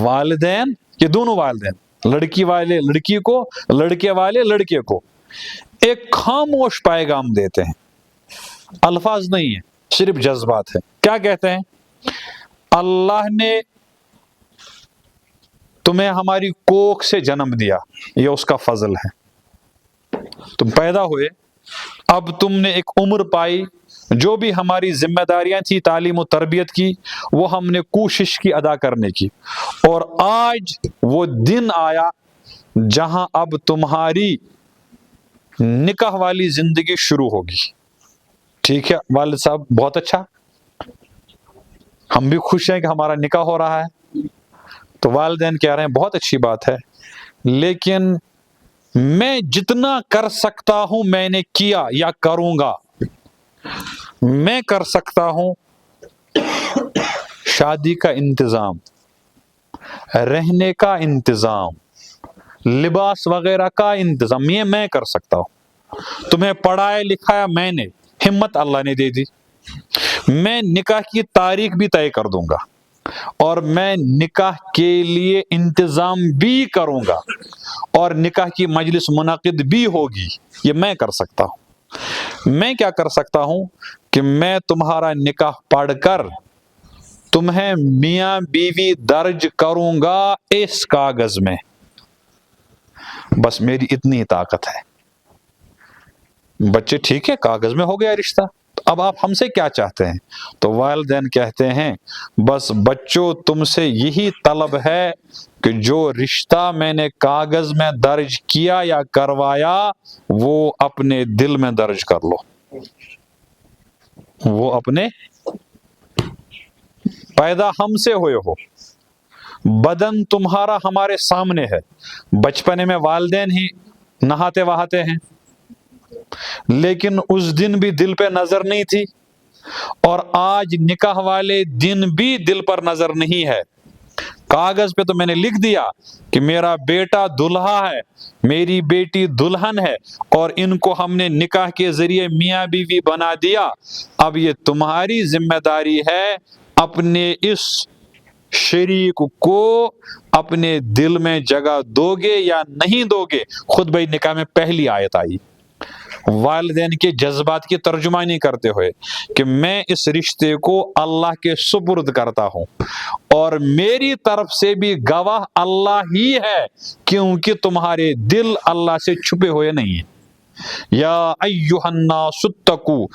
والدین یہ دونوں والدین، لڑکی والے لڑکی کو، لڑکے والے لڑکے کو ایک خاموش پیغام دیتے ہیں، الفاظ نہیں ہیں، صرف جذبات ہیں۔ کیا کہتے ہیں؟ اللہ نے تمہیں ہماری کوکھ سے جنم دیا، یہ اس کا فضل ہے، تم پیدا ہوئے، اب تم نے ایک عمر پائی، جو بھی ہماری ذمہ داریاں تھی تعلیم و تربیت کی وہ ہم نے کوشش کی ادا کرنے کی، اور آج وہ دن آیا جہاں اب تمہاری نکاح والی زندگی شروع ہوگی۔ ٹھیک ہے والد صاحب، بہت اچھا، ہم بھی خوش ہیں کہ ہمارا نکاح ہو رہا ہے۔ تو والدین کہہ رہے ہیں بہت اچھی بات ہے، لیکن میں جتنا کر سکتا ہوں میں نے کیا یا کروں گا۔ میں کر سکتا ہوں شادی کا انتظام، رہنے کا انتظام، لباس وغیرہ کا انتظام، یہ میں کر سکتا ہوں۔ تمہیں پڑھایا لکھایا میں نے، ہمت اللہ نے دے دی۔ میں نکاح کی تاریخ بھی طے کر دوں گا، اور میں نکاح کے لیے انتظام بھی کروں گا، اور نکاح کی مجلس منعقد بھی ہوگی، یہ میں کر سکتا ہوں۔ میں کیا کر سکتا ہوں کہ میں تمہارا نکاح پڑھ کر تمہیں میاں بیوی درج کروں گا اس کاغذ میں، بس میری اتنی طاقت ہے۔ بچے ٹھیک ہے، کاغذ میں ہو گیا رشتہ، اب آپ ہم سے کیا چاہتے ہیں؟ تو والدین کہتے ہیں بس بچوں تم سے یہی طلب ہے کہ جو رشتہ میں نے کاغذ میں درج کیا یا کروایا وہ اپنے دل میں درج کر لو، وہ اپنے پیدا ہم سے ہوئے ہو، بدن تمہارا ہمارے سامنے ہے، بچپنے میں والدین ہی نہاتے وہاتے ہیں، لیکن اس دن بھی دل پہ نظر نہیں تھی، اور آج نکاح والے دن بھی دل پر نظر نہیں ہے. کاغذ پہ تو میں نے لکھ دیا کہ میرا بیٹا دلہا ہے، میری بیٹی دلہن ہے، اور ان کو ہم نے نکاح کے ذریعے میاں بیوی بنا دیا. اب یہ تمہاری ذمہ داری ہے اپنے اس شریک کو اپنے دل میں جگہ دو گے یا نہیں دو گے. خطبہ نکاح میں پہلی آیت آئی والدین کے جذبات کی ترجمانی کرتے ہوئے کہ میں اس رشتے کو اللہ کے سپرد کرتا ہوں، اور میری طرف سے بھی گواہ اللہ ہی ہے، کیونکہ تمہارے دل اللہ سے چھپے ہوئے نہیں ہیں. یا ایھا الناس اتقوا،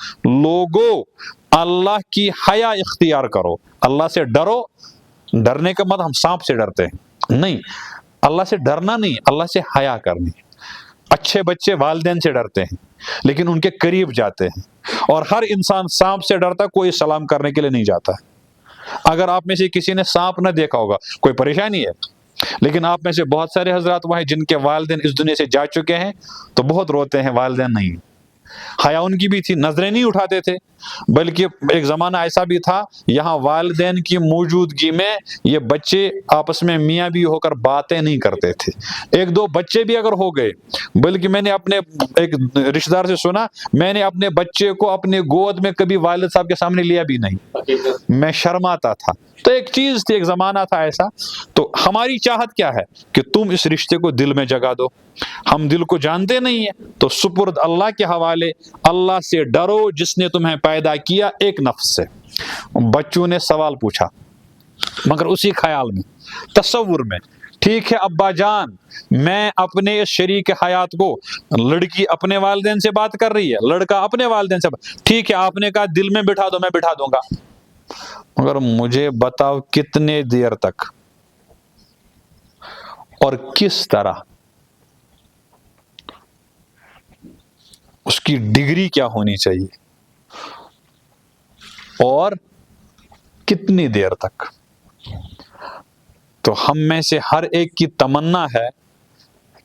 لوگو اللہ کی حیا اختیار کرو، اللہ سے ڈرو. ڈرنے کا مطلب ہم سانپ سے ڈرتے ہیں نہیں، اللہ سے ڈرنا نہیں، اللہ سے حیا کرنی. اچھے بچے والدین سے ڈرتے ہیں لیکن ان کے قریب جاتے ہیں، اور ہر انسان سانپ سے ڈرتا، کوئی سلام کرنے کے لیے نہیں جاتا. اگر آپ میں سے کسی نے سانپ نہ دیکھا ہوگا کوئی پریشانی ہے، لیکن آپ میں سے بہت سارے حضرات وہ ہیں جن کے والدین اس دنیا سے جا چکے ہیں تو بہت روتے ہیں والدین نہیں. حیا ان کی بھی تھی، نظریں نہیں اٹھاتے تھے، بلکہ ایک زمانہ ایسا بھی تھا یہاں والدین کی موجودگی میں یہ بچے آپس میں میاں بھی ہو کر باتیں نہیں کرتے تھے. ایک دو بچے بھی اگر ہو گئے، بلکہ میں نے اپنے ایک رشتہ دار سے سنا، میں نے اپنے بچے کو اپنے گود میں کبھی والد صاحب کے سامنے لیا بھی نہیں، میں شرماتا تھا. تو ایک چیز تھی، ایک زمانہ تھا ایسا. تو ہماری چاہت کیا ہے کہ تم اس رشتے کو دل میں جگہ دو. ہم دل کو جانتے نہیں ہیں تو سپرد اللہ کے حوالے. اللہ سے ڈرو جس نے تمہیں پیدا کیا ایک نفس سے. بچوں نے سوال پوچھا مگر اسی خیال میں، تصور میں، ٹھیک ہے ابا جان میں اپنے اس شریک حیات کو، لڑکی اپنے والدین سے بات کر رہی ہے، لڑکا اپنے والدین سے ٹھیک ہے آپ نے کہا دل میں بٹھا دو، میں بٹھا دوں گا، مگر مجھے بتاؤ کتنے دیر تک اور کس طرح، اس کی ڈگری کیا ہونی چاہیے اور کتنی دیر تک. تو ہم میں سے ہر ایک کی تمنا ہے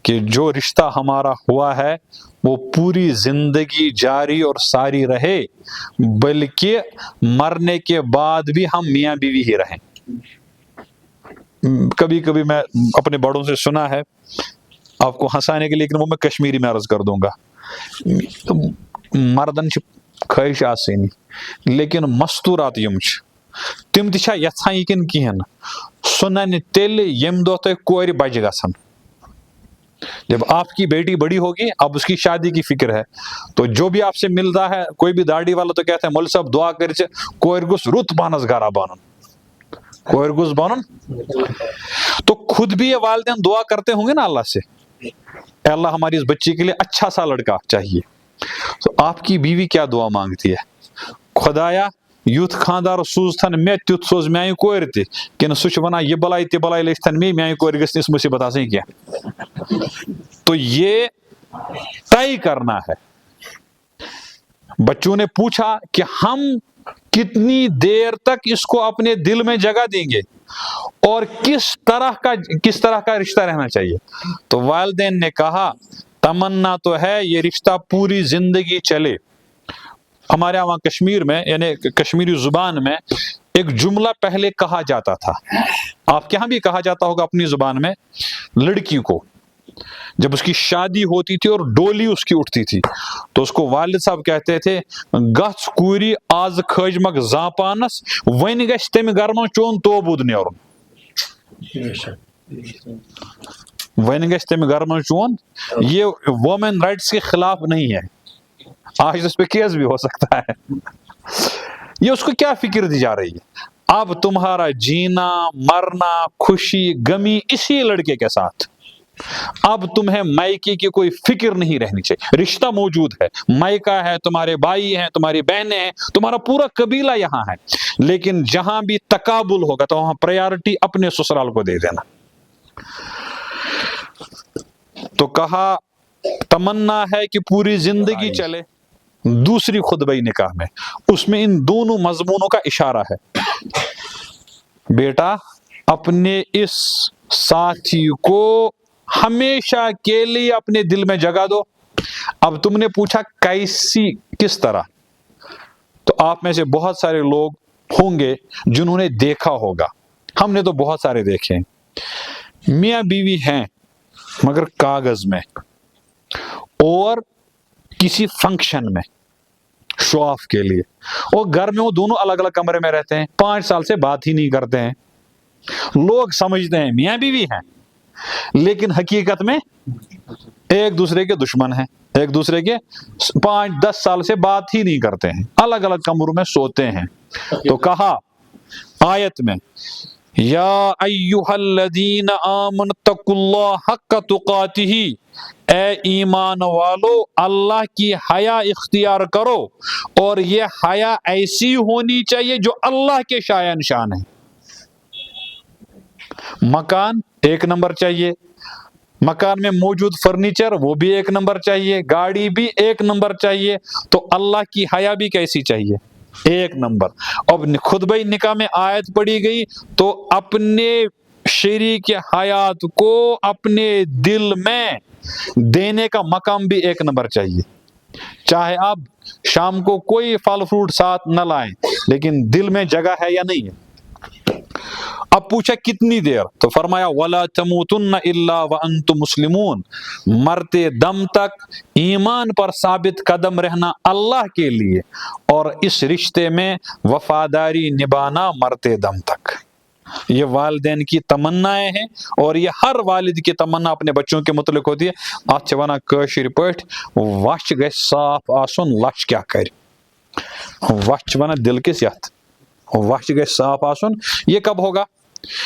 کہ جو رشتہ ہمارا ہوا ہے وہ پوری زندگی جاری اور ساری رہے، بلکہ مرنے کے بعد بھی ہم میاں بیوی ہی رہیں. کبھی کبھی میں اپنے بڑوں سے سنا ہے، آپ کو ہنسانے کے لیے لیکن وہ میں کشمیری میں عرض کر دوں گا. مردن خواہش آسانی لیکن مستورات یم تم تہ یژھان یہ کن کہین سنن تیل یم دہ تہ کور بچ گژھن. جب آپ کی بیٹی بڑی ہوگی، اب اس کی شادی کی فکر ہے، تو جو بھی آپ سے ملتا ہے کوئی بھی داڑھی والا تو کہتا ہے مول صاحب دعا کر کور گوس رت بانس گرا بنن، کور گوس بنن. تو خود بھی یہ والدین دعا کرتے ہوں گے نا اللہ سے، اے اللہ ہماری اس بچی کے لیے اچھا سا لڑکا چاہیے. تو آپ کی بیوی کیا دعا مانگتی ہے؟ خدایا یوت خاندار سوزتن میں تیت سوز میانہ کور تہ، کن سہ ونان یہ بلائی تہ بلائی لچھتن میں میانہ کور گژھِ اس مصیبت آسن کی. تو یہ طے کرنا ہے. بچوں نے پوچھا کہ ہم کتنی دیر تک اس کو اپنے دل میں جگہ دیں گے اور کس طرح کا رشتہ رہنا چاہیے. تو والدین نے کہا تمنا تو ہے یہ رشتہ پوری زندگی چلے. ہمارے یہاں کشمیر میں یعنی کشمیری زبان میں ایک جملہ پہلے کہا جاتا تھا، آپ کے یہاں بھی کہا جاتا ہوگا اپنی زبان میں، لڑکی کو جب اس کی شادی ہوتی تھی اور ڈولی اس کی اٹھتی تھی تو اس کو والد صاحب کہتے تھے گھس کوری آز کھجمک زاپانس ون گژھِ تمہِ گرمہ چون توبود نیرن. ون گژھِ تمہِ گرمہ چون، یہ وومن رائٹس کے خلاف نہیں ہے، آج اس پہ کیس بھی ہو سکتا ہے. یہ اس کو کیا فکر دی جا رہی ہے؟ اب تمہارا جینا مرنا خوشی غمی اسی لڑکے کے ساتھ، اب تمہیں مائکے کی کوئی فکر نہیں رہنی چاہیے. رشتہ موجود ہے، مائکہ ہے، تمہارے بھائی ہیں، تمہاری بہنیں ہیں، تمہارا پورا قبیلہ یہاں ہے، لیکن جہاں بھی تقابل ہوگا تو وہاں پریارٹی اپنے سسرال کو دے دینا. تو کہا تمنا ہے کہ پوری زندگی چلے. دوسری خطبہ نکاح میں اس میں ان دونوں مضمونوں کا اشارہ ہے. بیٹا اپنے اس ساتھی کو ہمیشہ کے لیے اپنے دل میں جگہ دو. اب تم نے پوچھا کیسی، کس طرح؟ تو آپ میں سے بہت سارے لوگ ہوں گے جنہوں نے دیکھا ہوگا، ہم نے تو بہت سارے دیکھے، میاں بیوی ہیں مگر کاغذ میں اور کسی فنکشن میں شو آف کے لیے، اور گھر میں وہ دونوں الگ الگ کمرے میں رہتے ہیں، 5 سال سے بات ہی نہیں کرتے ہیں، لوگ سمجھتے ہیں میاں بیوی ہیں لیکن حقیقت میں ایک دوسرے کے دشمن ہیں، ایک دوسرے کے 5-10 سال سے بات ہی نہیں کرتے ہیں، الگ الگ کمروں میں سوتے ہیں۔ تو کہا آیت میں یا ایھا الذین آمنوا اتقوا اللہ حق تقاتہ، اے ایمان والو اللہ کی حیا اختیار کرو، اور یہ حیا ایسی ہونی چاہیے جو اللہ کے شایان شان ہے۔ مکان 1 نمبر چاہیے، مکان میں موجود فرنیچر وہ بھی 1 نمبر چاہیے، گاڑی بھی 1 نمبر چاہیے، تو اللہ کی حیا بھی کیسی چاہیے؟ 1 نمبر۔ اب خطبہ نکاح میں آیت پڑھی گئی تو اپنے شریک حیات کو اپنے دل میں دینے کا مقام بھی 1 نمبر چاہیے، چاہے آپ شام کو کوئی پھل فروٹ ساتھ نہ لائیں لیکن دل میں جگہ ہے یا نہیں ہے۔ اب پوچھا کتنی دیر، تو فرمایا وَلَا تَمُوتُنَّ إِلَّا وَأَنْتُمْ مُسْلِمُونَ، مرتے دم تک ایمان پر ثابت قدم رہنا اللہ کے لیے، اور اس رشتے میں وفاداری نبھانا مرتے دم تک۔ یہ والدین کی تمنائیں ہیں، اور یہ ہر والد کی تمنا اپنے بچوں کے متعلق ہوتی ہے۔ اتھ چھِ ونان کٲشِر پٲٹھۍ وش گژھِ صاف آسُن لچھ کیٛاہ کرِ، وش چھِ ونان دل کس یتھ، وش گژھِ صاف آسُن۔ یہ کب ہوگا؟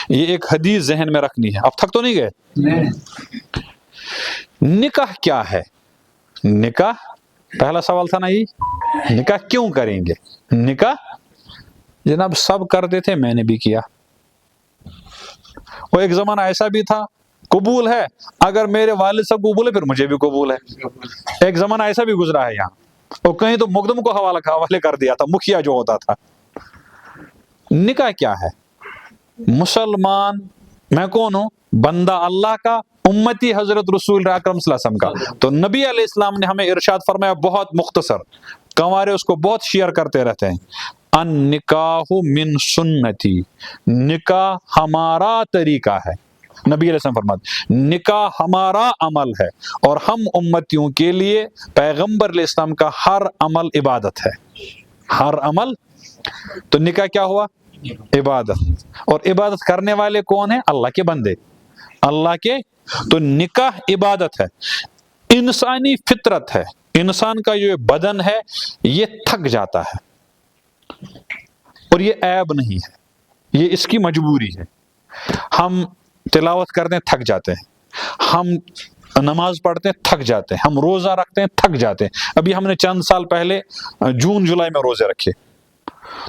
یہ ایک حدیث ذہن میں رکھنی ہے۔ اب تھک تو نہیں گئے؟ نکاح کیا ہے؟ نکاح پہلا سوال تھا نا، یہ نکاح کیوں کریں گے؟ نکاح جناب سب کرتے تھے، میں نے بھی کیا، وہ ایک زمانہ ایسا بھی تھا قبول ہے، اگر میرے والد صاحب قبول ہے پھر مجھے بھی قبول ہے۔ ایک زمانہ ایسا بھی گزرا ہے یہاں، اور کہیں تو مقدم کو حوالے کر دیا تھا، مکھیا جو ہوتا تھا۔ نکاح کیا ہے؟ مسلمان میں کون ہوں؟ بندہ اللہ کا، امتی حضرت رسول اکرم صلی اللہ علیہ وسلم کا۔ تو نبی علیہ السلام نے ہمیں ارشاد فرمایا بہت مختصر، کنوارے اس کو بہت شیئر کرتے رہتے ہیں، النکاح من سنتی، نکاح ہمارا طریقہ ہے۔ نبی علیہ السلام فرماتے نکاح ہمارا عمل ہے، اور ہم امتیوں کے لیے پیغمبر علیہ السلام کا ہر عمل عبادت ہے، ہر عمل۔ تو نکاح کیا ہوا؟ عبادت، اور عبادت کرنے والے کون ہیں؟ اللہ کے بندے، اللہ کے۔ تو نکاح عبادت ہے، انسانی فطرت ہے، انسان کا جو بدن ہے یہ تھک جاتا ہے، اور یہ عیب نہیں ہے، یہ اس کی مجبوری ہے۔ ہم تلاوت کرتے ہیں تھک جاتے ہیں، ہم نماز پڑھتے ہیں تھک جاتے ہیں، ہم روزہ رکھتے ہیں تھک جاتے ہیں۔ ابھی ہم نے چند سال پہلے جون جولائی میں روزے رکھے،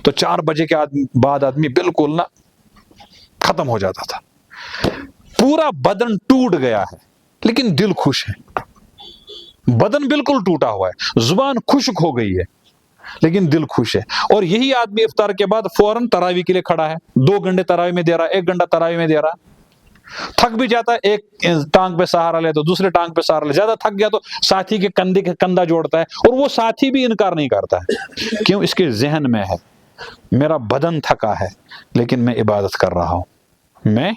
تو 4 بجے کے بعد آدمی بالکل نہ ختم ہو جاتا تھا، پورا بدن ٹوٹ گیا ہے لیکن دل خوش ہے، بدن بالکل ٹوٹا ہوا ہے، زبان خشک ہو گئی ہے لیکن دل خوش ہے۔ اور یہی آدمی افطار کے بعد فوراً تراویح کے لیے کھڑا ہے، 2 گھنٹے تراویح میں دے رہا ہے، 1 گھنٹہ تراویح میں دے رہا ہے، تھک بھی جاتا ہے، ایک ٹانگ پہ سہارا لے تو دوسرے ٹانگ پہ سہارا لے، زیادہ تھک گیا تو ساتھی کے کندھے کے کندھا جوڑتا ہے، اور وہ ساتھی بھی انکار نہیں کرتا ہے، کیوں؟ اس کے ذہن میں ہے میرا بدن تھکا ہے لیکن میں عبادت کر رہا ہوں۔ میں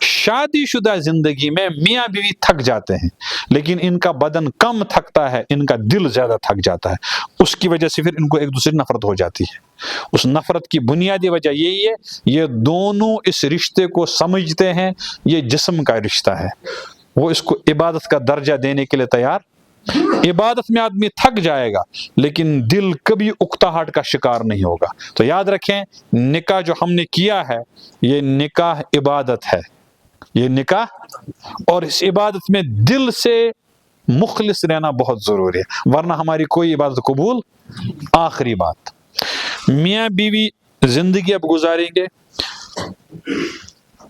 شادی شدہ زندگی میں میاں بیوی تھک جاتے ہیں لیکن ان کا بدن کم تھکتا ہے، ان کا دل زیادہ تھک جاتا ہے، اس کی وجہ سے پھر ان کو ایک دوسرے نفرت ہو جاتی ہے۔ اس نفرت کی بنیادی وجہ یہی ہے، یہ دونوں اس رشتے کو سمجھتے ہیں یہ جسم کا رشتہ ہے، وہ اس کو عبادت کا درجہ دینے کے لیے تیار۔ عبادت میں آدمی تھک جائے گا لیکن دل کبھی اکتاہٹ کا شکار نہیں ہوگا۔ تو یاد رکھیں نکاح جو ہم نے کیا ہے یہ نکاح عبادت ہے، یہ نکاح، اور اس عبادت میں دل سے مخلص رہنا بہت ضروری ہے، ورنہ ہماری کوئی عبادت قبول۔ آخری بات، میاں بیوی زندگی اب گزاریں گے،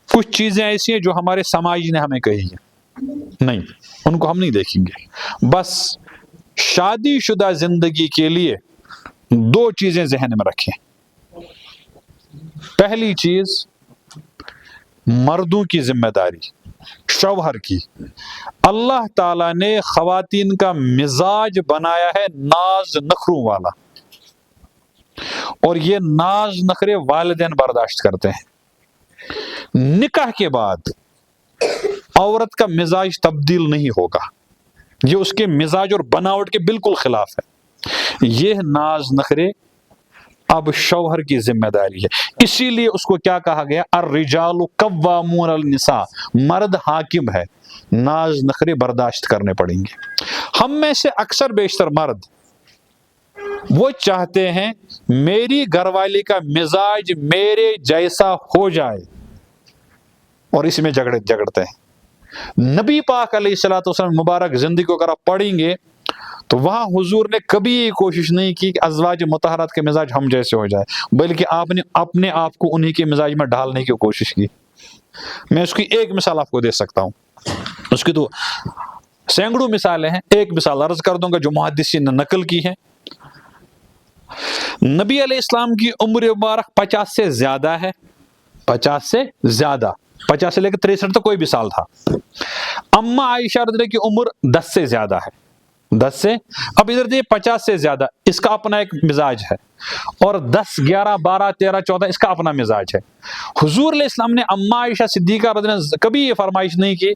کچھ چیزیں ایسی ہیں جو ہمارے سماج نے ہمیں کہی ہیں، نہیں ان کو ہم نہیں دیکھیں گے۔ بس شادی شدہ زندگی کے لیے 2 چیزیں ذہن میں رکھیں۔ پہلی چیز مردوں کی ذمہ داری، شوہر کی۔ اللہ تعالیٰ نے خواتین کا مزاج بنایا ہے ناز نخروں والا، اور یہ ناز نخرے والدین برداشت کرتے ہیں۔ نکاح کے بعد عورت کا مزاج تبدیل نہیں ہوگا، یہ اس کے مزاج اور بناوٹ کے بالکل خلاف ہے۔ یہ ناز نخرے اب شوہر کی ذمہ داری ہے، اسی لیے اس کو کیا کہا گیا؟ الرجال قوامون النساء، مرد حاکم ہے، ناز نخرے برداشت کرنے پڑیں گے۔ ہم میں سے اکثر بیشتر مرد وہ چاہتے ہیں میری گھر والی کا مزاج میرے جیسا ہو جائے، اور اس میں جگڑتے ہیں۔ نبی پاک علیہ الصلوۃ والسلام مبارک زندگی کو اگر آپ پڑھیں گے تو وہاں حضور نے کبھی یہ کوشش نہیں کی کہ ازواج مطہرات کے مزاج ہم جیسے ہو جائے، بلکہ آپ نے اپنے آپ کو انہی کے مزاج میں ڈھالنے کی کوشش کی۔ میں اس کی ایک مثال آپ کو دے سکتا ہوں، اس کی تو سینکڑوں مثالیں ہیں، ایک مثال عرض کر دوں گا جو محدثین نے نقل کی ہے۔ نبی علیہ السلام کی عمر مبارک 50 سے زیادہ ہے، 50 سے زیادہ، 50 سے لے کے 63 تک کوئی بھی سال تھا۔ اما عائشہ رضی اللہ کی عمر 10 سے زیادہ ہے، 10 سے، اب ادھر دیکھیں 50 سے زیادہ، اس کا اپنا ایک مزاج ہے، اور 10 11 12 13 14 اس کا اپنا مزاج ہے۔ حضور علیہ السلام نے اما عائشہ صدیقہ رضی اللہ عنہا کبھی یہ فرمائش نہیں کی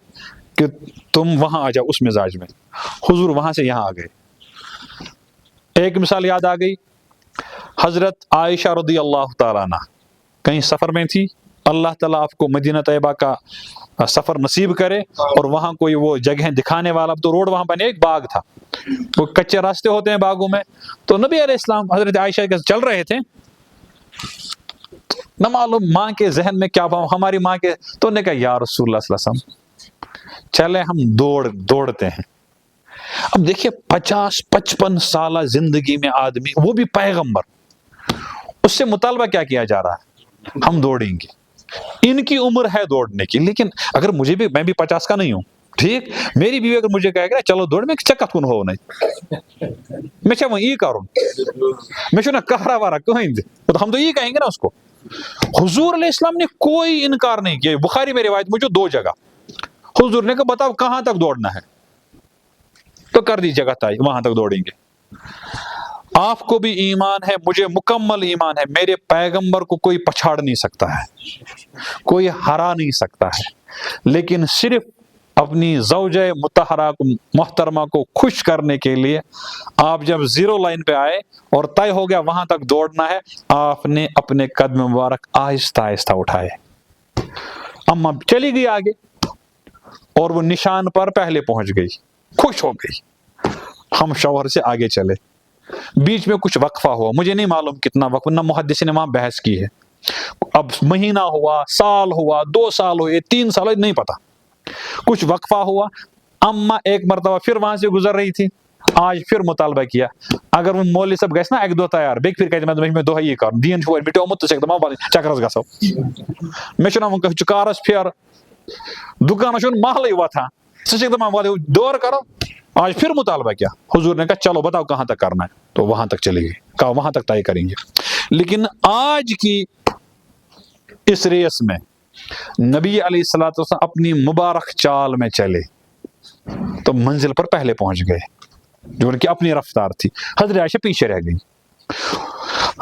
کہ تم وہاں آ جاؤ اس مزاج میں، حضور وہاں سے یہاں آ گئے۔ ایک مثال یاد آ گئی، حضرت عائشہ رضی اللہ تعالیٰ عنہ کہیں سفر میں تھی، اللہ تعالیٰ آپ کو مدینہ طیبہ کا سفر نصیب کرے، اور وہاں کوئی وہ جگہیں دکھانے والا، تو روڈ وہاں بنے، ایک باغ تھا، وہ کچے راستے ہوتے ہیں باغوں میں، تو نبی علیہ السلام حضرت عائشہ کے چل رہے تھے، نہ معلوم ماں کے ذہن میں کیا بھاؤ، ہماری ماں کے، تو نے کہا یا رسول اللہ صلی اللہ علیہ وسلم چلے ہم دوڑتے ہیں۔ اب دیکھیے 50-55 سالہ زندگی میں آدمی، وہ بھی پیغمبر، اس سے مطالبہ کیا کیا جا رہا ہے؟ ہم دوڑیں گے۔ ان کی عمر ہے دوڑنے کی، لیکن اگر مجھے بھی، میں بھی 50 کا نہیں ہوں، ٹھیک، میری بیوی اگر مجھے کہے گا چلو دوڑ، میں چکت کن ہو نہیں، میں چاہوں یہ کروں، میں چاہوں کہرا وارا کہیں دے، تو ہم تو یہ کہیں گے نا اس کو۔ حضور علیہ السلام نے کوئی انکار نہیں کیا، بخاری میں روایت مجھے 2 جگہ حضور نے کہا بتاؤ کہاں تک دوڑنا ہے، تو کر دی جگہ طے، وہاں تک دوڑیں گے۔ آپ کو بھی ایمان ہے، مجھے مکمل ایمان ہے، میرے پیغمبر کو کوئی پچھاڑ نہیں سکتا ہے، کوئی ہرا نہیں سکتا ہے، لیکن صرف اپنی زوجہ مطہرہ محترمہ کو خوش کرنے کے لیے آپ جب 0 لائن پہ آئے اور طے ہو گیا وہاں تک دوڑنا ہے، آپ نے اپنے قدم مبارک آہستہ آہستہ اٹھائے، اما چلی گئی آگے، اور وہ نشان پر پہلے پہنچ گئی، خوش ہو گئی، ہم شوہر سے آگے چلے۔ بیچ میں کچھ وقفہ ہوا، مجھے نہیں معلوم کتنا وقفہ، نہ محدثین نے وہاں بحث کی ہے، اب مہینہ ہوا، سال ہوا، 2 سال ہوئے، 3 سال ہوئے، نہیں پتا، کچھ وقفہ ہوا۔ اما ایک مرتبہ پھر وہاں سے گزر رہی تھی، آج پھر مطالبہ کیا، اگر وہ مولوی صاحب گئے نا 1-2 تیار بیک پھر کہتے میں دو یہ کر دین چھوڑ بیٹے امت سے تمام چکرس گسو میں چھنا وہ چکارس پھر دکان چھن محل وتھان سے تمام دور کرو۔ آج پھر مطالبہ کیا، حضور نے کہا چلو بتاؤ کہاں تک کرنا ہے، تو وہاں تک چلے گئے، کہا وہاں تک طے کریں گے۔ لیکن آج کی اس ریس میں نبی علیہ الصلوۃ والسلام اپنی مبارک چال میں چلے تو منزل پر پہلے پہنچ گئے، جو ان کی اپنی رفتار تھی، حضرت عائشہ پیچھے رہ گئی۔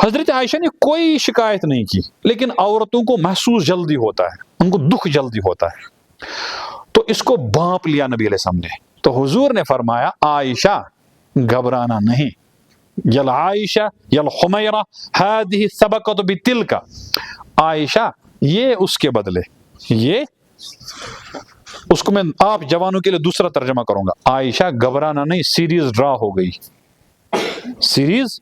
حضرت عائشہ نے کوئی شکایت نہیں کی، لیکن عورتوں کو محسوس جلدی ہوتا ہے، ان کو دکھ جلدی ہوتا ہے، تو اس کو بانپ لیا نبی علیہ السلام نے۔ تو حضور نے فرمایا عائشہ گھبرانا نہیں، یل عائشہ یل حمیرہ ہذہ سبقت بتلک، عائشہ یہ اس کے بدلے، یہ اس کو میں آپ جوانوں کے لیے دوسرا ترجمہ کروں گا، عائشہ گھبرانا نہیں، سیریز ڈرا ہو گئی، سیریز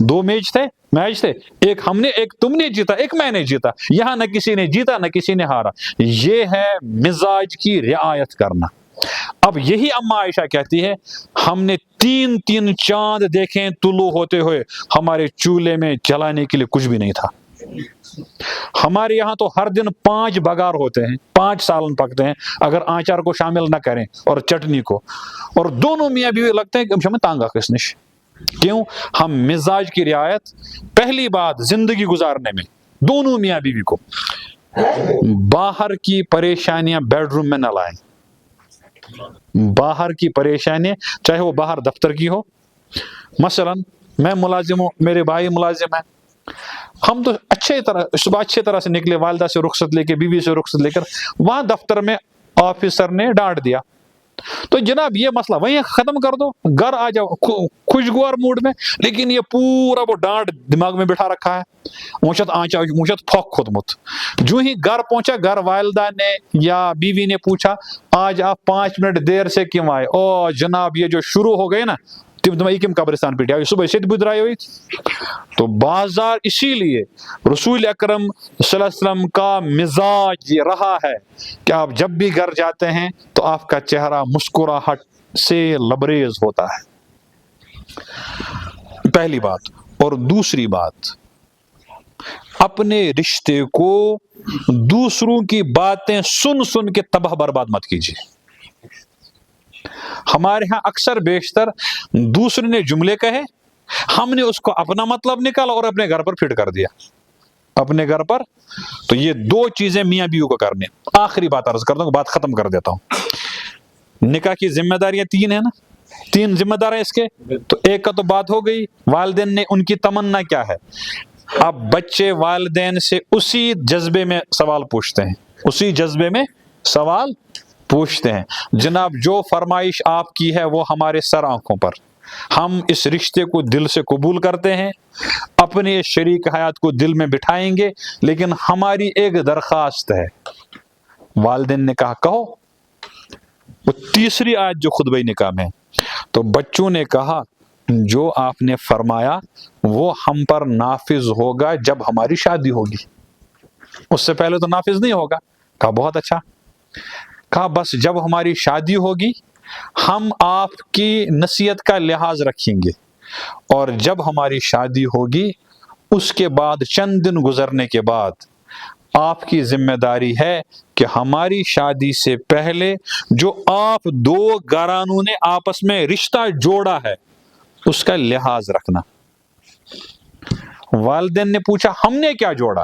2 میچ تھے، ایک ہم نے، ایک تم نے جیتا، ایک میں نے جیتا، یہاں نہ کسی نے جیتا نہ کسی نے ہارا، یہ ہے مزاج کی رعایت کرنا۔ اب یہی اما عائشہ کہتی ہے ہم نے 3 چاند دیکھیں طلوع ہوتے ہوئے، ہمارے چولہے میں جلانے کے لیے کچھ بھی نہیں تھا، ہمارے یہاں تو ہر دن 5 بگار ہوتے ہیں، 5 سالن پکتے ہیں اگر آنچار کو شامل نہ کریں اور چٹنی کو، اور دونوں میاں بیوی لگتے ہیں کہ ہمیں تانگا کس نش، کیوں؟ ہم مزاج کی رعایت پہلی بات زندگی گزارنے میں دونوں میاں بیوی کو، باہر کی پریشانیاں بیڈ روم میں نہ لائیں، باہر کی پریشانیاں چاہے وہ باہر دفتر کی ہو، مثلا میں ملازم ہوں، میرے بھائی ملازم ہیں، ہم تو صبح اچھے طرح سے نکلے، والدہ سے رخصت لے کے، بیوی سے رخصت لے کر، وہاں دفتر میں آفیسر نے ڈانٹ دیا، تو جناب یہ مسئلہ وہیں ختم کر دو، گھر آ جاؤ خوشگوار موڈ میں. لیکن یہ پورا وہ ڈانٹ دماغ میں بٹھا رکھا ہے، مجھت آنچا مجھت پھوک کھدمت. جو ہی گھر پہنچا، گھر والدہ نے یا بیوی نے پوچھا آج آپ 5 منٹ دیر سے کیوں آئے؟ او جناب یہ جو شروع ہو گئے نا تم کم قبرستان پہ آئی صبح سے بدرائے ہوئی. تو بازار اسی لیے رسول اکرم صلی اللہ علیہ وسلم کا مزاج یہ رہا ہے کہ آپ جب بھی گھر جاتے ہیں تو آپ کا چہرہ مسکراہٹ سے لبریز ہوتا ہے. پہلی بات. اور دوسری بات، اپنے رشتے کو دوسروں کی باتیں سن سن کے تباہ برباد مت کیجیے. ہمارے ہاں اکثر بیشتر دوسرے نے جملے کہے، ہم نے اس کو اپنا مطلب نکالا اور اپنے گھر پر فٹ کر دیا اپنے گھر پر. تو یہ 2 چیزیں میاں بیوی کو کرنے. آخری بات عرض کرتا ہوں، بات ختم کر دیتا ہوں. نکاح کی ذمہ داریاں 3 ہیں نا، 3 ذمہ دار ہیں اس کے. تو ایک کا تو بات ہو گئی، والدین نے ان کی تمنا کیا ہے. اب بچے والدین سے اسی جذبے میں سوال پوچھتے ہیں، اسی جذبے میں سوال پوچھتے ہیں. جناب جو فرمائش آپ کی ہے وہ ہمارے سر آنکھوں پر، ہم اس رشتے کو دل سے قبول کرتے ہیں، اپنے شریک حیات کو دل میں بٹھائیں گے، لیکن ہماری ایک درخواست ہے. والدین نے کہا کہو. وہ تیسری آیت جو خطبہ نکاح میں. تو بچوں نے کہا جو آپ نے فرمایا وہ ہم پر نافذ ہوگا جب ہماری شادی ہوگی، اس سے پہلے تو نافذ نہیں ہوگا. کہا بہت اچھا. کہا بس جب ہماری شادی ہوگی ہم آپ کی نصیحت کا لحاظ رکھیں گے، اور جب ہماری شادی ہوگی اس کے بعد چند دن گزرنے کے بعد آپ کی ذمہ داری ہے کہ ہماری شادی سے پہلے جو آپ 2 گھرانوں نے آپس میں رشتہ جوڑا ہے اس کا لحاظ رکھنا. والدین نے پوچھا ہم نے کیا جوڑا؟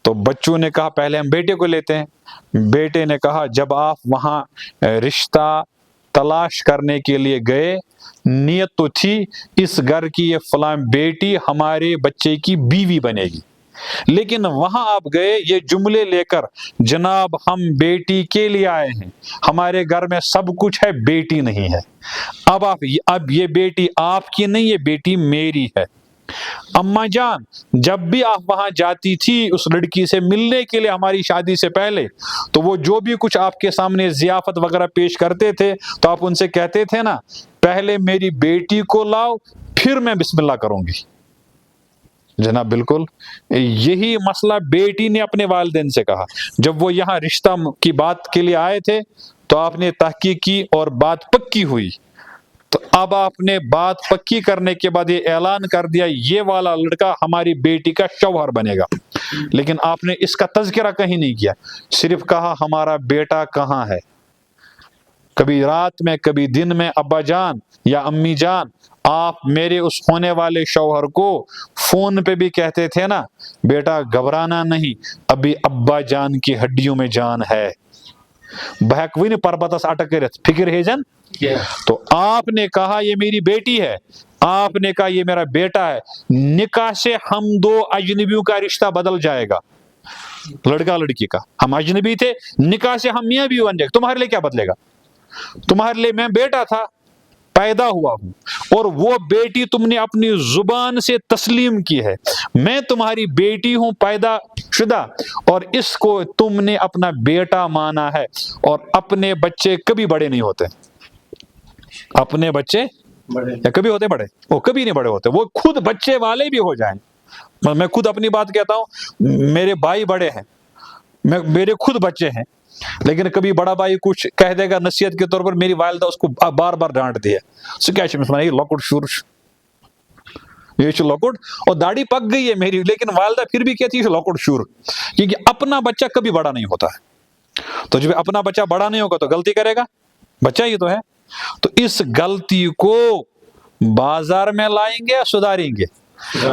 تو بچوں نے کہا پہلے ہم بیٹے کو لیتے ہیں. بیٹے نے کہا جب آپ وہاں رشتہ تلاش کرنے کے لیے گئے، نیت تو تھی اس گھر کی یہ فلاں بیٹی ہمارے بچے کی بیوی بنے گی، لیکن وہاں آپ گئے یہ جملے لے کر جناب ہم بیٹی کے لیے آئے ہیں، ہمارے گھر میں سب کچھ ہے، بیٹی نہیں ہے. اب یہ بیٹی آپ کی نہیں، یہ بیٹی میری ہے. اماں جان جب بھی آپ وہاں جاتی تھی اس لڑکی سے ملنے کے لیے ہماری شادی سے پہلے، تو وہ جو بھی کچھ آپ کے سامنے ضیافت وغیرہ پیش کرتے تھے تو آپ ان سے کہتے تھے نا پہلے میری بیٹی کو لاؤ پھر میں بسم اللہ کروں گی. جناب بالکل یہی مسئلہ بیٹی نے اپنے والدین سے کہا. جب وہ یہاں رشتہ کی بات کے لیے آئے تھے تو آپ نے تحقیق کی اور بات پکی ہوئی. تو اب آپ نے بات پکی کرنے کے بعد یہ اعلان کر دیا یہ والا لڑکا ہماری بیٹی کا شوہر بنے گا، لیکن آپ نے اس کا تذکرہ کہیں نہیں کیا، صرف کہا ہمارا بیٹا کہاں ہے. کبھی رات میں کبھی دن میں ابا جان یا امی جان آپ میرے اس ہونے والے شوہر کو فون پہ بھی کہتے تھے نا بیٹا گھبرانا نہیں، ابھی ابا جان کی ہڈیوں میں جان ہے. بہک وین پربتس اٹک کرت فکر ہے جن. تو آپ نے کہا یہ میری بیٹی ہے، آپ نے کہا یہ میرا بیٹا ہے. نکاح سے ہم 2 اجنبیوں کا رشتہ بدل جائے گا، لڑکا لڑکی کا. ہم اجنبی تھے، نکاح سے ہم میاں بیوی بن جائے گا. تمہارے لیے کیا بدلے گا؟ تمہارے لیے میں بیٹا تھا، پیدا ہوا ہوں، اور وہ بیٹی تم نے اپنی زبان سے تسلیم کی ہے. میں تمہاری بیٹی ہوں پیدا شدہ، اور اس کو تم نے اپنا بیٹا مانا ہے. اور اپنے بچے کبھی بڑے نہیں ہوتے، اپنے بچے کبھی ہوتے بڑے؟ وہ کبھی نہیں بڑے ہوتے، وہ خود بچے والے بھی ہو جائیں. میں خود اپنی بات کہتا ہوں، میرے بھائی بڑے ہیں، میرے خود بچے ہیں، لیکن کبھی بڑا بھائی کچھ کہہ دے گا نصیحت کے طور پر، میری والدہ اس کو بار بار ڈانٹ دی ہے، یہ لکٹ شور یہ لکٹ، اور داڑھی پک گئی ہے میری، لیکن والدہ پھر بھی کہتی ہے لکٹ شور، کیونکہ اپنا بچہ کبھی بڑا نہیں ہوتا ہے. تو جب اپنا بچہ بڑا نہیں ہوگا تو غلطی کرے گا، بچہ ہی تو ہے. تو اس غلطی کو بازار میں لائیں گے یا سدھاریں گے؟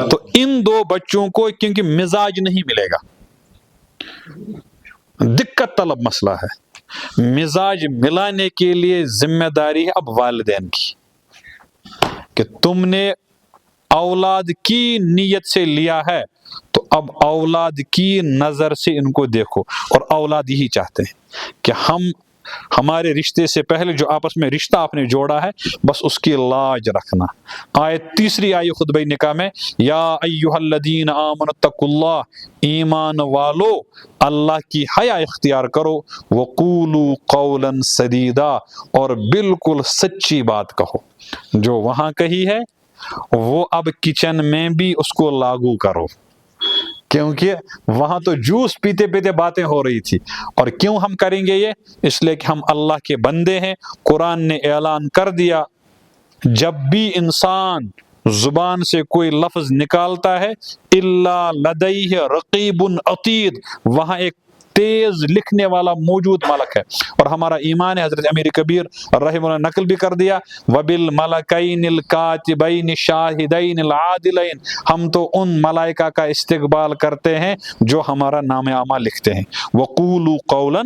تو ان 2 بچوں کو کیونکہ مزاج نہیں ملے گا، دقت طلب مسئلہ ہے، مزاج ملانے کے لیے ذمہ داری ہے اب والدین کی کہ تم نے اولاد کی نیت سے لیا ہے تو اب اولاد کی نظر سے ان کو دیکھو، اور اولاد یہی چاہتے ہیں کہ ہمارے رشتے سے پہلے جو آپس میں رشتہ آپ نے جوڑا ہے بس اس کی لاج رکھنا۔ آیت تیسری آئی خطبہ نکاح میں، یا ایھا الذین آمنوا اتقوا اللہ، ایمان والو اللہ کی حیا اختیار کرو، وقولوا قولا سدیدا، اور بالکل سچی بات کہو۔ جو وہاں کہی ہے وہ اب کچن میں بھی اس کو لاگو کرو، کیونکہ وہاں تو جوس پیتے پیتے باتیں ہو رہی تھی۔ اور کیوں ہم کریں گے یہ؟ اس لیے کہ ہم اللہ کے بندے ہیں۔ قرآن نے اعلان کر دیا جب بھی انسان زبان سے کوئی لفظ نکالتا ہے الا لدیہ رقیب عتید، وہاں ایک تیز لکھنے والا موجود ملک ہے۔ اور ہمارا ایمان ہے، حضرت امیر کبیر رحمہ اللہ نقل بھی کر دیا، وبالملکین الکاتبین شاہدین العادلین، ہم تو ان ملائکہ کا استقبال کرتے ہیں جو ہمارا نام اعمال لکھتے ہیں۔ وقولوا قولا،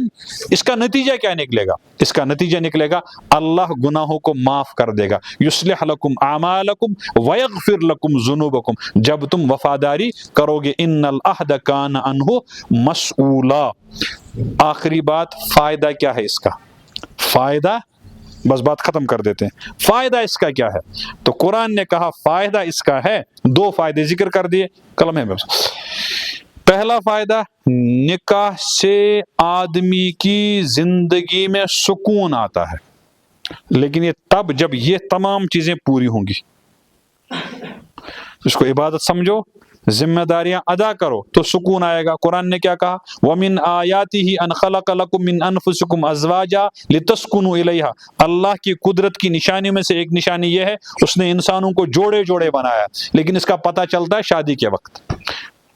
اس کا نتیجہ کیا نکلے گا؟ اس کا نتیجہ نکلے گا اللہ گناہوں کو معاف کر دے گا، یصلح لکم اعمالکم ویغفر لکم ذنوبکم، جب تم وفاداری کرو گے، ان العہد کان عنہ مسئولا۔ آخری بات، فائدہ کیا ہے اس کا؟ فائدہ، بس بات ختم کر دیتے ہیں، فائدہ اس کا کیا ہے؟ تو قرآن نے کہا فائدہ اس کا ہے، دو فائدے ذکر کر دیے کلمے میں۔ پہلا فائدہ، نکاح سے آدمی کی زندگی میں سکون آتا ہے، لیکن یہ تب جب یہ تمام چیزیں پوری ہوں گی۔ اس کو عبادت سمجھو، ذمہ داریاں ادا کرو تو سکون آئے گا۔ قرآن نے کیا کہا؟ وَمِنْ آيَاتِهِ أَنْ خَلَقَ لَكُم مِّنْ أَنفُسِكُمْ أَزْوَاجًا لِتَسْكُنُوا إِلَيْهَا، اللہ کی قدرت کی نشانی میں سے ایک نشانی یہ ہے اس نے انسانوں کو جوڑے جوڑے بنایا، لیکن اس کا پتہ چلتا ہے شادی کے وقت۔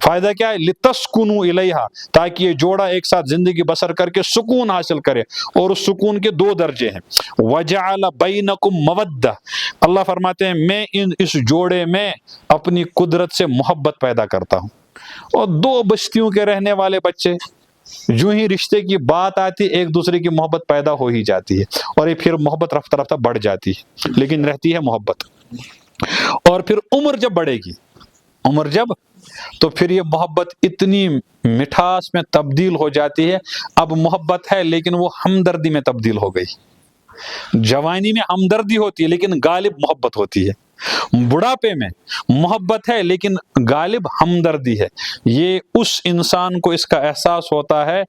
فائدہ کیا ہے؟ لِتَسْكُنُوا إِلَيْهَا، تاکہ یہ جوڑا ایک ساتھ زندگی بسر کر کے سکون حاصل کرے، اور اس سکون کے دو درجے ہیں۔ وَجَعَلَ بَيْنَكُمْ مَوَدَّةً، اللہ فرماتے ہیں میں اس جوڑے میں اپنی قدرت سے محبت پیدا کرتا ہوں۔ اور دو بستیوں کے رہنے والے بچے، جو ہی رشتے کی بات آتی ایک دوسرے کی محبت پیدا ہو ہی جاتی ہے، اور یہ پھر محبت رفتہ رفتہ بڑھ جاتی ہے، لیکن رہتی ہے محبت۔ اور پھر عمر جب بڑھے گی، عمر جب، تو پھر یہ محبت اتنی مٹھاس میں تبدیل ہو جاتی ہے، اب محبت ہے لیکن وہ ہمدردی میں تبدیل ہو گئی۔ جوانی میں ہمدردی ہوتی ہے لیکن غالب محبت ہوتی ہے، بڑھاپے میں محبت ہے لیکن غالب ہمدردی ہے۔ یہ اس انسان کو اس کا احساس ہوتا ہے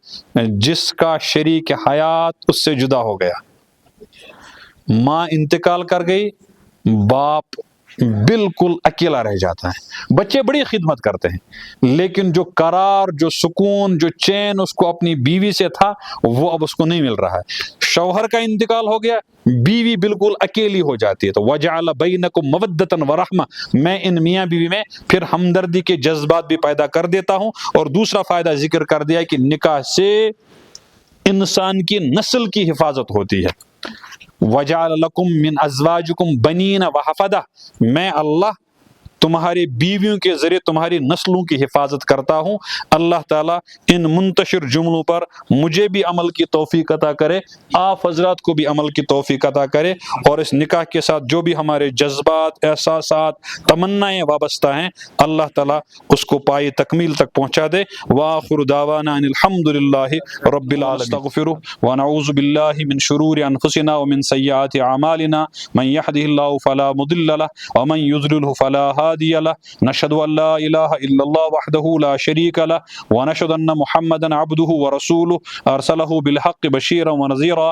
جس کا شریک حیات اس سے جدا ہو گیا، ماں انتقال کر گئی، باپ بالکل اکیلا رہ جاتا ہے۔ بچے بڑی خدمت کرتے ہیں لیکن جو قرار، جو سکون، جو چین اس کو اپنی بیوی سے تھا وہ اب اس کو نہیں مل رہا ہے۔ شوہر کا انتقال ہو گیا، بیوی بالکل اکیلی ہو جاتی ہے۔ تو وَجَعَلَ بَيْنَكُمْ مَوَدَّةً وَرَحْمَةً، میں ان میاں بیوی میں پھر ہمدردی کے جذبات بھی پیدا کر دیتا ہوں۔ اور دوسرا فائدہ ذکر کر دیا کہ نکاح سے انسان کی نسل کی حفاظت ہوتی ہے۔ وَجَعَلَ لَكُم مِّنْ أَزْوَاجِكُمْ بَنِينَ وَحَفَدَةً، میں اللہ تمہاری بیویوں کے ذریعے تمہاری نسلوں کی حفاظت کرتا ہوں۔ اللہ تعالیٰ ان منتشر جملوں پر مجھے بھی عمل کی توفیق عطا کرے، آپ حضرات کو بھی عمل کی توفیق عطا کرے، اور اس نکاح کے ساتھ جو بھی ہمارے جذبات، احساسات، تمنائیں وابستہ ہیں اللہ تعالیٰ اس کو پائی تکمیل تک پہنچا دے۔ وآخر دعوانا ان الحمد للہ رب العالمین۔ استغفرہ ونعوذ باللہ من شرور انفسنا ومن سیئات اعمالنا، من يهده الله فلا مضل له ومن يضلله فلا هادي له، نشهد ان لا اله الا الله وحده لا شريك له ونشهد ان محمدا عبده ورسوله ارسله بالحق بشيرا ونذيرا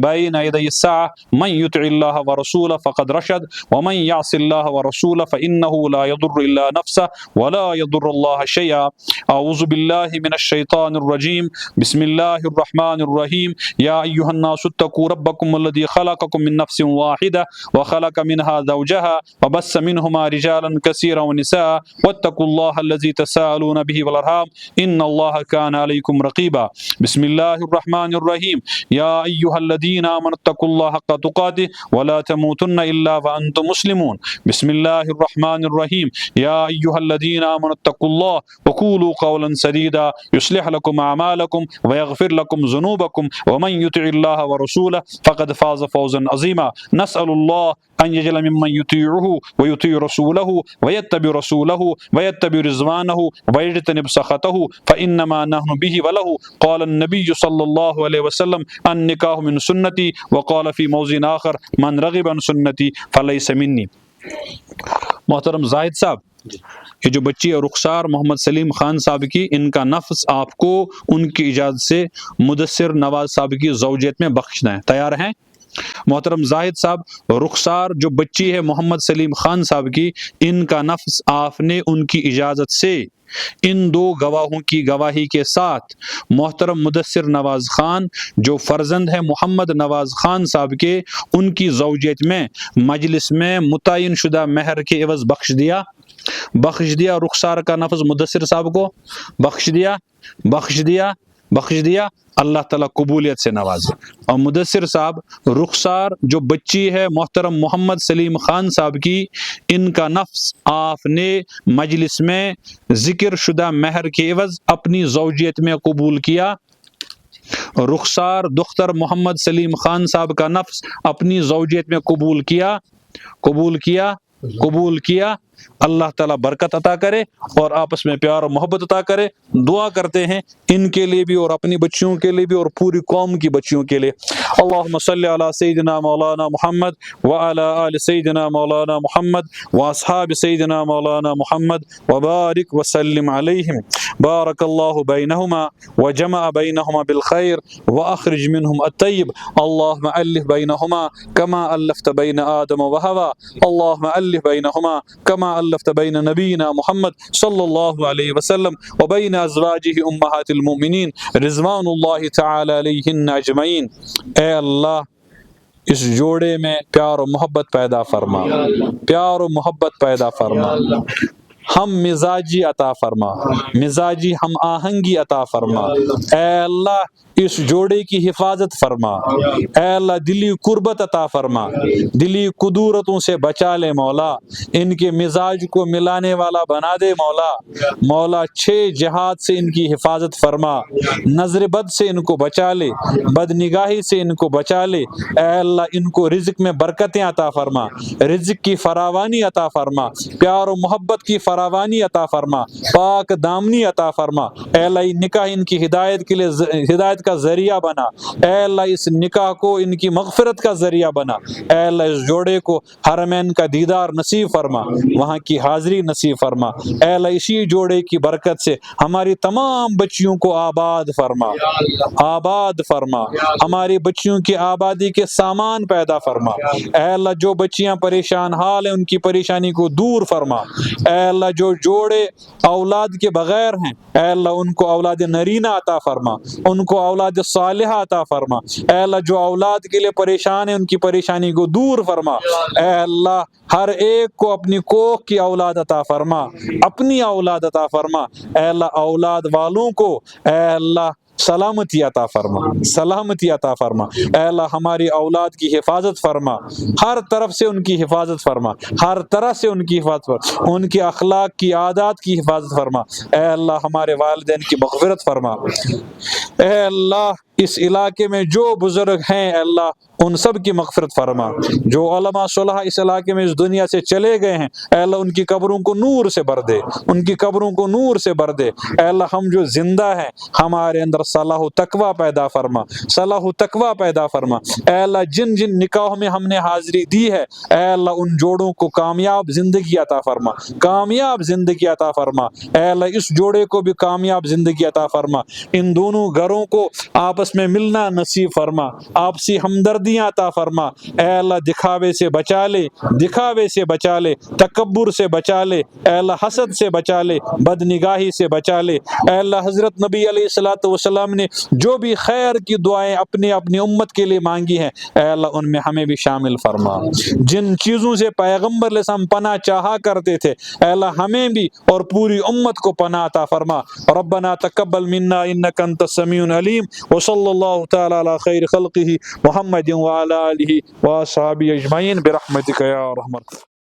بين يدي الساعه، من يطع الله ورسوله فقد رشد ومن يعص الله ورسوله فانه لا يضر الا نفسه ولا يضر الله شيئا۔ اعوذ بالله من الشيطان الرجيم، بسم الله الرحمن الرحيم، يا ايها الناس اتقوا ربكم الذي خلقكم من نفس واحده وخلق منها زوجها وبث منهما رجالا كثيرا ونساء واتقوا الله الذي تساءلون به والارحام ان الله كان عليكم رقيبا۔ بسم الله الرحمن الرحيم، يا ايها الذين امنوا اتقوا الله حق تقاته ولا تموتن الا وانتم مسلمون۔ بسم الله الرحمن الرحيم، يا ايها الذين امنوا اتقوا الله وقولوا قولا سديدا يصلح لكم اعمالكم ويغفر لكم ذنوبكم ومن يطع الله ورسوله فقد فاز فوزا عظيما۔ نسأل الله أن يجعل ممن يطيعه ويطيع رسوله ويتبع رسوله ويتبع رضوانه ويجتنب سخطه فإنما نحن به وله. قال النبي صلى الله عليه وسلم النكاح من سنتي. وقال في موضع آخر من رغب عن سنتي فليس مني. محترم زاہد صاحب، یہ جو بچی ہے رخسار محمد سلیم خان صاحب کی، ان کا نفس آپ کو ان کی اجازت سے مدثر نواز صاحب کی زوجیت میں بخشنا ہے، تیار ہیں؟ محترم زاہد صاحب، رخسار جو بچی ہے محمد سلیم خان صاحب کی، ان کا نفس آپ نے ان کی اجازت سے ان دو گواہوں کی گواہی کے ساتھ محترم مدثر نواز خان جو فرزند ہے محمد نواز خان صاحب کے، ان کی زوجیت میں مجلس میں متعین شدہ مہر کے عوض بخش دیا رخسار کا نفس مدثر صاحب کو، بخش دیا اللہ تعالیٰ قبولیت سے نوازے. اور مدثر صاحب، رخسار جو بچی ہے محترم محمد سلیم خان صاحب کی، ان کا نفس آپ نے مجلس میں ذکر شدہ مہر کے عوض اپنی زوجیت میں قبول کیا. رخسار دختر محمد سلیم خان صاحب کا نفس اپنی زوجیت میں قبول کیا. اللہ تعالیٰ برکت عطا کرے اور آپس میں پیار و محبت عطا کرے. دعا کرتے ہیں ان کے لیے بھی اور اپنی بچیوں کے لیے بھی اور پوری قوم کی بچیوں کے لیے. اللہم صلی علی سیدنا مولانا محمد وعلی آل سیدنا مولانا محمد واصحاب سیدنا مولانا محمد وبارک وسلم علیہم. بارک اللہ بینہما وجمع بینہما بالخیر واخرج منہم الطیب. اللہم الف بینہما کما الفت بین آدم و حوا. اللہم الف بینہما کما الفت بین نبینا محمد صلی اللہ علیہ وسلم وبین ازواجہ امہات المؤمنین رضوان اللہ تعالی علیہن اجمعین. اے اللہ، اس جوڑے میں پیار و محبت پیدا فرما، ہم مزاجی عطا فرما، مزاجی ہم آہنگی عطا فرما. اے اللہ، اس جوڑے کی حفاظت فرما. اے اللہ، دلی قربت عطا فرما، دلی قدورتوں سے بچا لے مولا. ان کے مزاج کو ملانے والا بنا دے مولا. 6 جہاد سے ان کی حفاظت فرما. نظر بد سے ان کو بچا لے، بد نگاہی سے ان کو بچا لے. اے اللہ، ان کو رزق میں برکتیں عطا فرما، رزق کی فراوانی عطا فرما، پیار و محبت کی فراوانی عطا فرما، پاک دامنی عطا فرما. اے اللہ، نکاح ان کی ہدایت کے لیے ہدایت کا ذریعہ بنا. اے اللہ، اس نکاح کو ان کی مغفرت کا ذریعہ بنا. اے اللہ، اس جوڑے کو حرمین کا دیدار نصیب فرما، وہاں کی حاضری نصیب فرما. اے اللہ، اسی جوڑے کی برکت سے ہماری تمام بچیوں کو آباد فرما، ہماری بچیوں کی آبادی کے سامان پیدا فرما. اے اللہ، جو بچیاں پریشان حال ہیں ان کی پریشانی کو دور فرما. اے اللہ، جو جوڑے اولاد کے بغیر ہیں، اے اللہ ان کو اولاد نرینہ عطا فرما، ان کو اولاد صالحہ عطا فرما. اے اللہ، جو اولاد کے لیے پریشان ہیں ان کی پریشانی کو دور فرما. اے اللہ، ہر ایک کو اپنی کوکھ کی اولاد عطا فرما، اپنی اولاد عطا فرما. اے اللہ، اولاد والوں کو اے اللہ سلامتی عطا فرما. اے اللہ، ہماری اولاد کی حفاظت فرما، ہر طرف سے ان کی حفاظت فرما، ہر طرح سے ان کی حفاظت فرما، ان کے اخلاق کی عادات کی حفاظت فرما. اے اللہ، ہمارے والدین کی مغفرت فرما. اے اللہ، اس علاقے میں جو بزرگ ہیں اے اللہ ان سب کی مغفرت فرما. جو علماء صلحاء اس علاقے میں اس دنیا سے چلے گئے ہیں اے اللہ ان کی قبروں کو نور سے بھر دے، ان کی قبروں کو نور سے بھر دے. اے اللہ، ہم جو زندہ ہیں ہمارے اندر صلاح و تقویٰ پیدا فرما. اے اللہ، جن نکاحوں میں ہم نے حاضری دی ہے اے اللہ ان جوڑوں کو کامیاب زندگی عطا فرما. اے اللہ، اس جوڑے کو بھی کامیاب زندگی عطا فرما. ان دونوں گھروں کو آپس میں ملنا نصیب فرما، آپسی ہمدردیاں عطا فرما. اے اللہ، دکھاوے سے بچا لے، تکبر سے بچا لے. اے اللہ، حسد سے بچا لے، بد نگاہی سے بچا لے. اے اللہ، حضرت نبی علیہ الصلوۃ والسلام نے جو بھی خیر کی دعائیں اپنی امت کے لیے مانگی ہیں اے اللہ ان میں ہمیں بھی شامل فرما. جن چیزوں سے پیغمبر علیہ السلام پناہ چاہا کرتے تھے اے اللہ ہمیں بھی اور پوری امت کو پناہ عطا فرما. ربنا تقبل منا انک انت السمیع العلیم وصلی اللہ تعالی علی خیر خلقہ محمد وعلی آلہ واصحابہ اجمعین برحمتک یا ارحم الراحمین.